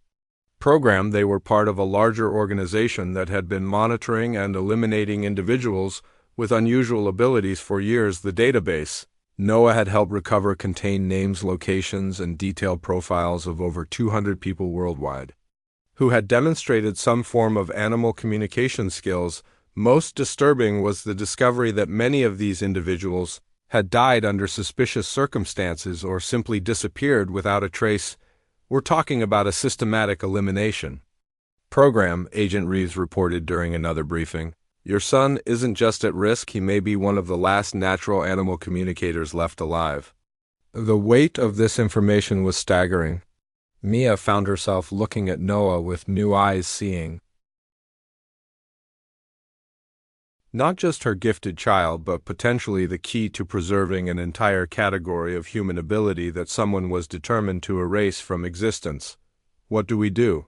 program. They were part of a larger organization that had been monitoring and eliminating individuals with unusual abilities for years. The database Noah had helped recover contained names, locations, and detailed profiles of over 200 people worldwide who had demonstrated some form of animal communication skills. Most disturbing was the discovery that many of these individuals had died under suspicious circumstances or simply disappeared without a trace. We're talking about a systematic elimination program, Agent Reeves reported during another briefing. Your son isn't just at risk, he may be one of the last natural animal communicators left alive. The weight of this information was staggering. Mia found herself looking at Noah with new eyes, seeing not just her gifted child, but potentially the key to preserving an entire category of human ability that someone was determined to erase from existence. What do we do?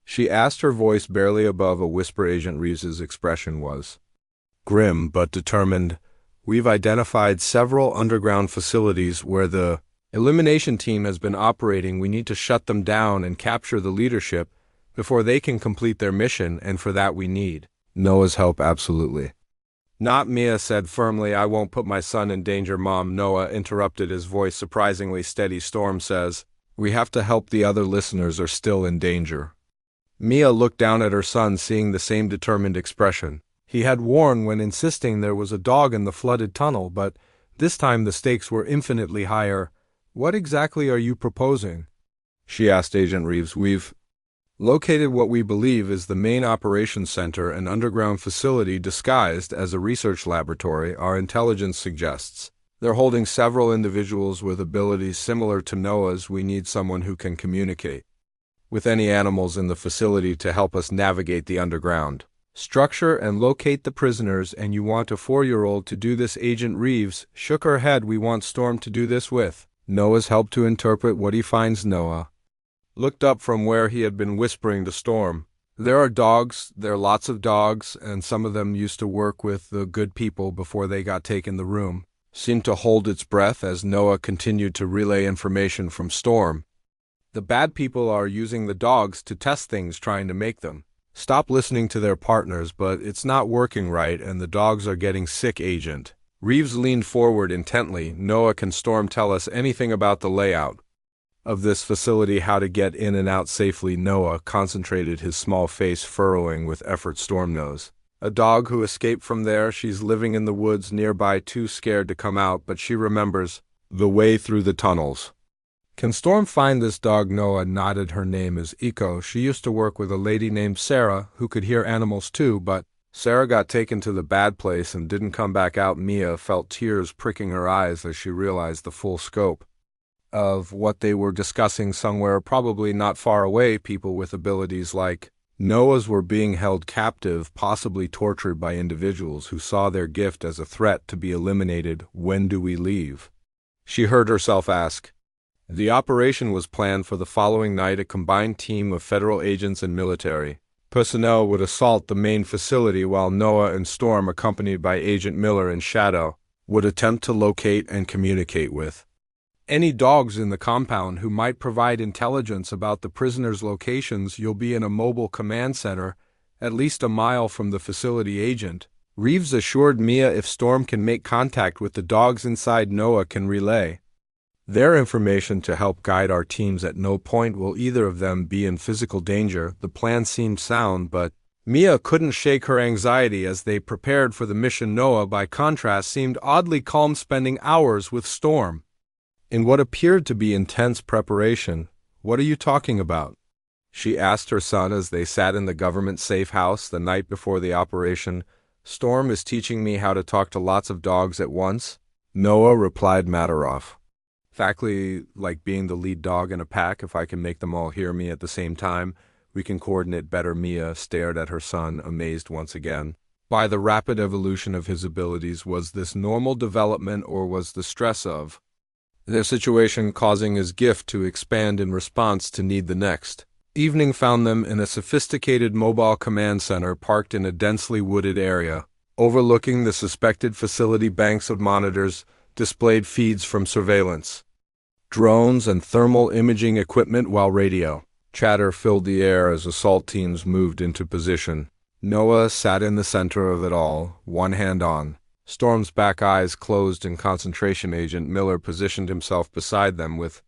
She asked, her voice barely above a whisper. Agent Reeves's expression was grim but determined. We've identified several underground facilities where the elimination team has been operating. We need to shut them down and capture the leadership before they can complete their mission, and for that we need Noah's help. Absolutely not, Mia said firmly. I won't put my son in danger, Mom. Noah interrupted, his voice surprisingly steady. Storm says we have to help. The other listeners are still in danger. Mia looked down at her son, seeing the same determined expression he had worn when insisting there was a dog in the flooded tunnel, but this time the stakes were infinitely higher. What exactly are you proposing? She asked Agent Reeves. We've located what we believe is the main operations center, an underground facility disguised as a research laboratory. Our intelligence suggests they're holding several individuals with abilities similar to Noah's. We need someone who can communicate with any animals in the facility to help us navigate the underground structure and locate the prisoners. And you want a 4-year-old to do this? Agent Reeves shook her head. We want Storm to do this with Noah's help to interpret what he finds. Noah looked up from where he had been whispering to Storm. There are dogs, there are lots of dogs, and some of them used to work with the good people before they got taken. The room seemed to hold its breath as Noah continued to relay information from Storm. The bad people are using the dogs to test things, trying to make them stop listening to their partners, but it's not working right, and the dogs are getting sick. Agent Reeves leaned forward intently. Noah, can Storm tell us anything about the layout of this facility, how to get in and out safely. Noah concentrated, his small face furrowing with effort. Storm knows a dog who escaped from there. She's living in the woods nearby, too scared to come out, but she remembers the way through the tunnels. Can Storm find this dog? Noah nodded. Her name is Echo. She used to work with a lady named Sarah who could hear animals too, but Sarah got taken to the bad place and didn't come back out. Mia felt tears pricking her eyes as she realized the full scope of what they were discussing. Somewhere probably not far away, people with abilities like Noah's were being held captive, possibly tortured by individuals who saw their gift as a threat to be eliminated. When do we leave? She heard herself ask. The operation was planned for the following night. A combined team of federal agents and military personnel would assault the main facility, while Noah and Storm, accompanied by Agent Miller and Shadow, would attempt to locate and communicate with any dogs in the compound who might provide intelligence about the prisoners' locations. You'll be in a mobile command center at least a mile from the facility, Agent Reeves assured Mia. If Storm can make contact with the dogs inside, Noah can relay their information to help guide our teams. At no point will either of them be in physical danger. The plan seemed sound, but Mia couldn't shake her anxiety as they prepared for the mission. Noah, by contrast, seemed oddly calm, spending hours with Storm in what appeared to be intense preparation. What are you talking about? She asked her son as they sat in the government safe house the night before the operation. Storm is teaching me how to talk to lots of dogs at once, Noah replied, matter-of factly, like being the lead dog in a pack. If I can make them all hear me at the same time, we can coordinate better. Mia stared at her son, amazed once again by the rapid evolution of his abilities. Was this normal development, or was the stress of their situation causing his gift to expand in response to need? The next evening found them in a sophisticated mobile command center parked in a densely wooded area overlooking the suspected facility. Banks of monitors displayed feeds from surveillance drones and thermal imaging equipment, while radio chatter filled the air as assault teams moved into position. Noah sat in the center of it all, one hand on Storm's back, eyes closed in concentration. Agent Miller positioned himself beside them with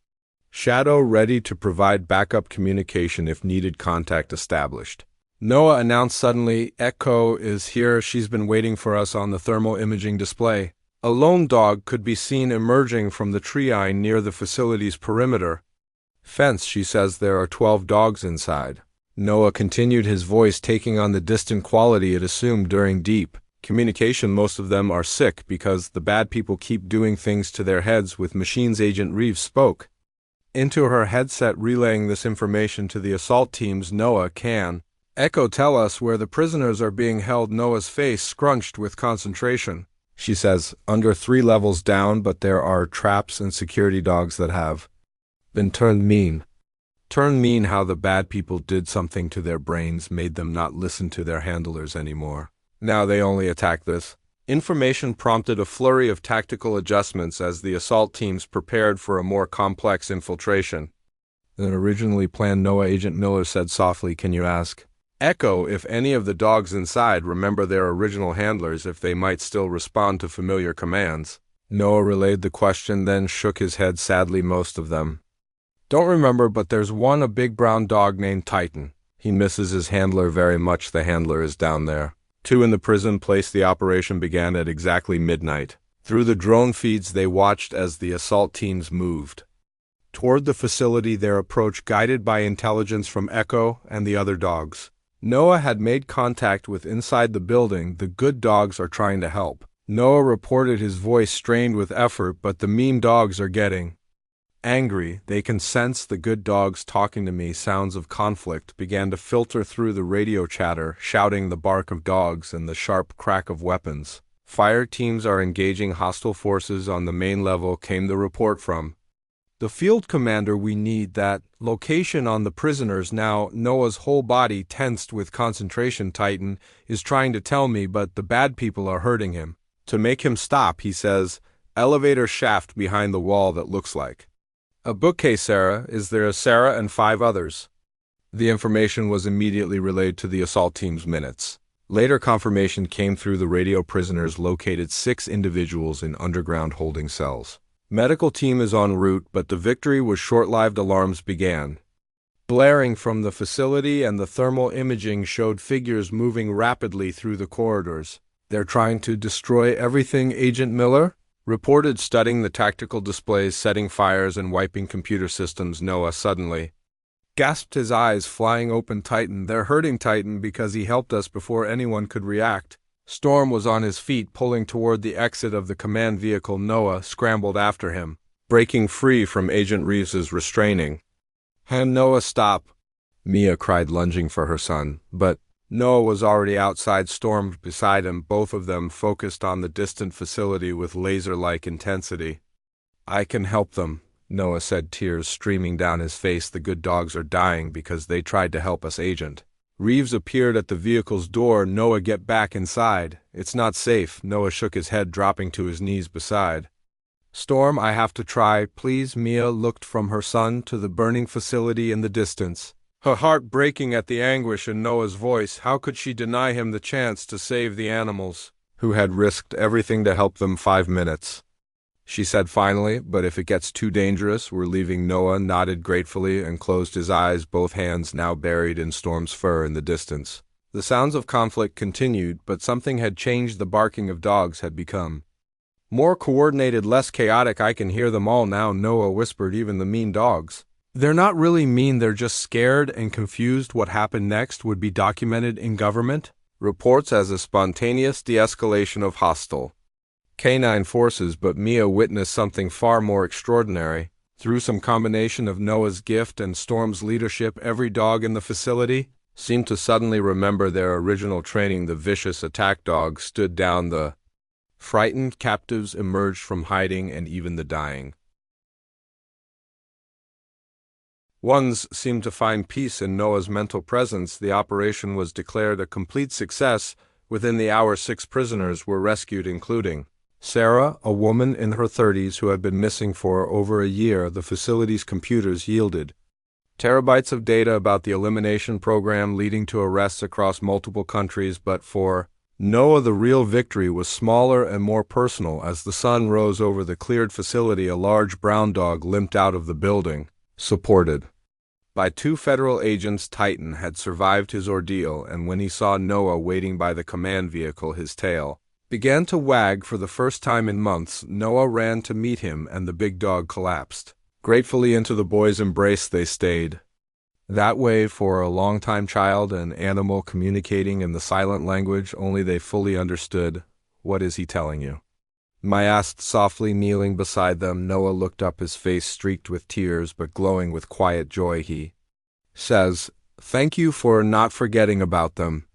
Shadow ready to provide backup communication if needed. Contact established, Noah announced suddenly. Echo is here. She's been waiting for us on the thermal imaging display. A lone dog could be seen emerging from the tree near the facility's perimeter fence. She says there are 12 dogs inside, Noah continued, his voice taking on the distant quality it assumed during deep communication. Most of them are sick because the bad people keep doing things to their heads with machines. Agent Reeves spoke into her headset, relaying this information to the assault teams. Noah, can Echo tell us where the prisoners are being held? Noah's face scrunched with concentration. She says, under 3 levels down, but there are traps and security dogs that have been turned mean. Turned mean? How the bad people did something to their brains, made them not listen to their handlers anymore. Now they only attack. This information prompted a flurry of tactical adjustments as the assault teams prepared for a more complex infiltration than originally planned. Noah, Agent Miller said softly, can you ask Echo if any of the dogs inside remember their original handlers, if they might still respond to familiar commands? Noah relayed the question, then shook his head sadly. Most of them don't remember, but there's one, a big brown dog named Titan. He misses his handler very much. The handler is down there. 2 in the prison place. The operation began at exactly midnight. Through the drone feeds they watched as the assault teams moved toward the facility, their approach guided by intelligence from Echo and the other dogs. Noah had made contact with inside the building. The good dogs are trying to help, Noah reported, his voice strained with effort, but the mean dogs are getting angry. They can sense the good dogs talking to me. Sounds of conflict began to filter through the radio chatter, shouting, the bark of dogs and the sharp crack of weapons. Fire teams are engaging hostile forces on the main level, came the report from the field commander. We need that location on the prisoners now. Noah's whole body tensed with concentration. Titan is trying to tell me, but the bad people are hurting him. To make him stop, he says, elevator shaft behind the wall that looks like a bookcase. Sarah, is there a Sarah and 5 others? The information was immediately relayed to the assault team's minutes. Later confirmation came through the radio. Prisoners located 6 individuals in underground holding cells. Medical team is en route, but the victory was short-lived. Alarms began blaring from the facility, and the thermal imaging showed figures moving rapidly through the corridors. They're trying to destroy everything, Agent Miller reported, studying the tactical displays, setting fires and wiping computer systems. Noah suddenly gasped, his eyes flying open. Titan, they're hurting Titan because he helped us before anyone could react. Storm was on his feet, pulling toward the exit of the command vehicle. Noah scrambled after him, breaking free from Agent Reeves's restraining hand. Noah, stop! Mia cried, lunging for her son, but Noah was already outside, Storm beside him, both of them focused on the distant facility with laser-like intensity. I can help them, Noah said, tears streaming down his face. The good dogs are dying because they tried to help us, Agent. Reeves appeared at the vehicle's door. Noah, get back inside. It's not safe. Noah shook his head, dropping to his knees beside Storm. I have to try, please. Mia looked from her son to the burning facility in the distance, her heart breaking at the anguish in Noah's voice. How could she deny him the chance to save the animals, who had risked everything to help them? 5 minutes, she said finally, but if it gets too dangerous, we're leaving. Noah nodded gratefully and closed his eyes, both hands now buried in Storm's fur. In the distance, the sounds of conflict continued, but something had changed. The barking of dogs had become more coordinated, less chaotic. I can hear them all now, Noah whispered, even the mean dogs. They're not really mean, they're just scared and confused. What happened next would be documented in government reports as a spontaneous de-escalation of hostile canine forces. But Mia witnessed something far more extraordinary. Through some combination of Noah's gift and Storm's leadership, every dog in the facility seemed to suddenly remember their original training. The vicious attack dogs stood down, the frightened captives emerged from hiding, and even the dying ones seemed to find peace in Noah's mental presence. The operation was declared a complete success. Within the hour, 6 prisoners were rescued, including Sarah, a woman in her 30s who had been missing for over a year. The facility's computers yielded terabytes of data about the elimination program, leading to arrests across multiple countries. But for Noah, the real victory was smaller and more personal. As the sun rose over the cleared facility, a large brown dog limped out of the building, supported by 2 federal agents. Titan had survived his ordeal, and when he saw Noah waiting by the command vehicle, his tail began to wag for the first time in months. Noah ran to meet him, and the big dog collapsed gratefully into the boy's embrace. They stayed that way for a long time, child and animal communicating in the silent language only they fully understood. What is he telling you? Mia asked softly, kneeling beside them. Noah looked up, his face streaked with tears but glowing with quiet joy. He says, thank you for not forgetting about them.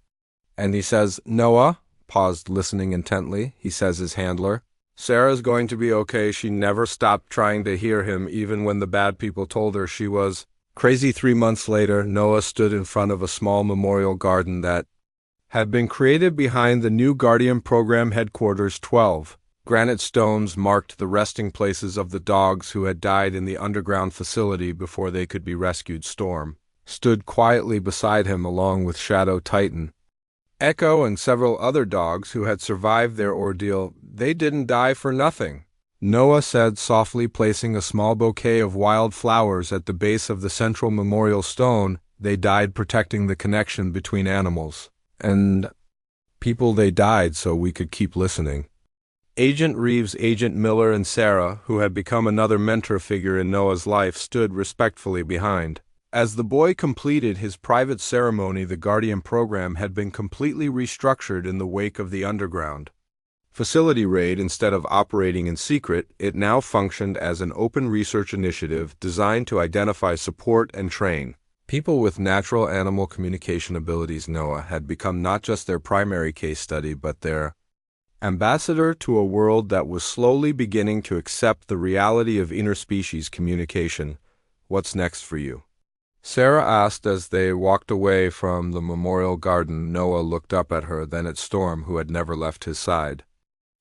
And he says, Noah paused, listening intently. He says, his handler, Sarah's going to be okay. She never stopped trying to hear him, even when the bad people told her she was crazy. 3 months later, Noah stood in front of a small memorial garden that had been created behind the new Guardian Program headquarters. 12 granite stones marked the resting places of the dogs who had died in the underground facility before they could be rescued. Storm stood quietly beside him, along with Shadow, Titan, Echo, and several other dogs who had survived their ordeal. They didn't die for nothing, Noah said softly, placing a small bouquet of wild flowers at the base of the central memorial stone. They died protecting the connection between animals and people. They died so we could keep listening. Agent Reeves, Agent Miller, and Sarah, who had become another mentor figure in Noah's life, stood respectfully behind. As the boy completed his private ceremony, the Guardian program had been completely restructured in the wake of the underground facility raid. Instead of operating in secret, it now functioned as an open research initiative designed to identify, support, and train people with natural animal communication abilities. Noah had become not just their primary case study, but their ambassador to a world that was slowly beginning to accept the reality of interspecies communication. What's next for you? Sarah asked as they walked away from the memorial garden. Noah looked up at her, then at Storm, who had never left his side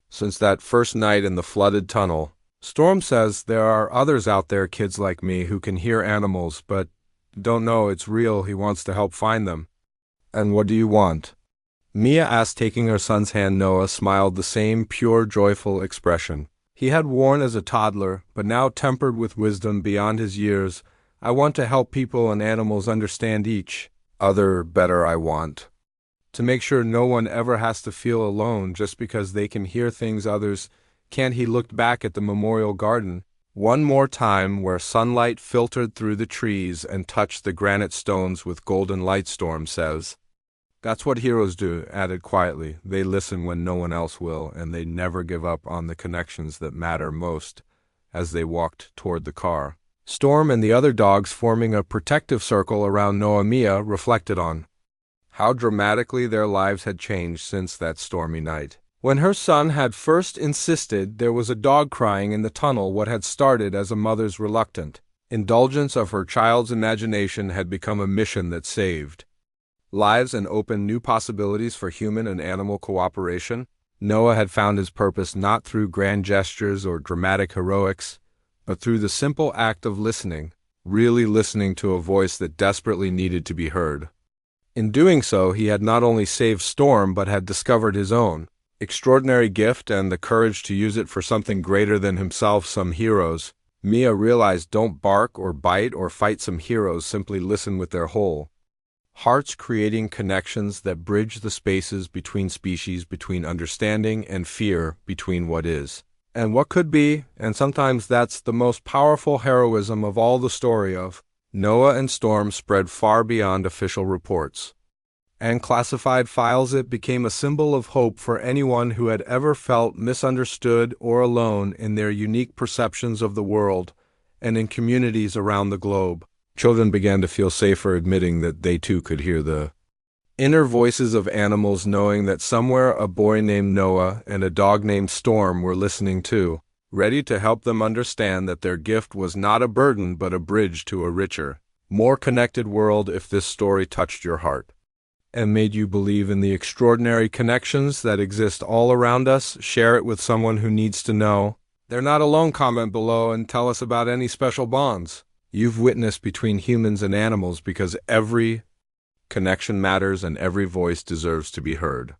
since that first night in the flooded tunnel. Storm says there are others out there, kids like me, who can hear animals but don't know it's real. He wants to help find them. And what do you want? Mia asked, taking her son's hand. Noah smiled, the same pure, joyful expression he had worn as a toddler, but now tempered with wisdom beyond his years. I want to help people and animals understand each other better. I want to make sure no one ever has to feel alone just because they can hear things others can't. He looked back at the memorial garden one more time, where sunlight filtered through the trees and touched the granite stones with golden light. Storm says, "That's what heroes do," added quietly. "They listen when no one else will, and they never give up on the connections that matter most." As they walked toward the car, Storm and the other dogs, forming a protective circle around Noah, Mia reflected on how dramatically their lives had changed since that stormy night. When her son had first insisted there was a dog crying in the tunnel, what had started as a mother's reluctant indulgence of her child's imagination had become a mission that saved lives and opened new possibilities for human and animal cooperation. Noah had found his purpose not through grand gestures or dramatic heroics, but through the simple act of listening, really listening to a voice that desperately needed to be heard. In doing so, he had not only saved Storm, but had discovered his own extraordinary gift and the courage to use it for something greater than himself. Some heroes, Mia realized, don't bark or bite or fight. Some heroes simply listen with their whole hearts, creating connections that bridge the spaces between species, between understanding and fear, between what is and what could be. And sometimes that's the most powerful heroism of all. The story of Noah and Storm spread far beyond official reports and classified files. It became a symbol of hope for anyone who had ever felt misunderstood or alone in their unique perceptions of the world. And in communities around the globe, children began to feel safer admitting that they too could hear the inner voices of animals, knowing that somewhere a boy named Noah and a dog named Storm were listening too, ready to help them understand that their gift was not a burden but a bridge to a richer, more connected world. If this story touched your heart and made you believe in the extraordinary connections that exist all around us, share it with someone who needs to know they're not alone. Comment below and tell us about any special bonds you've witnessed between humans and animals, because every connection matters and every voice deserves to be heard.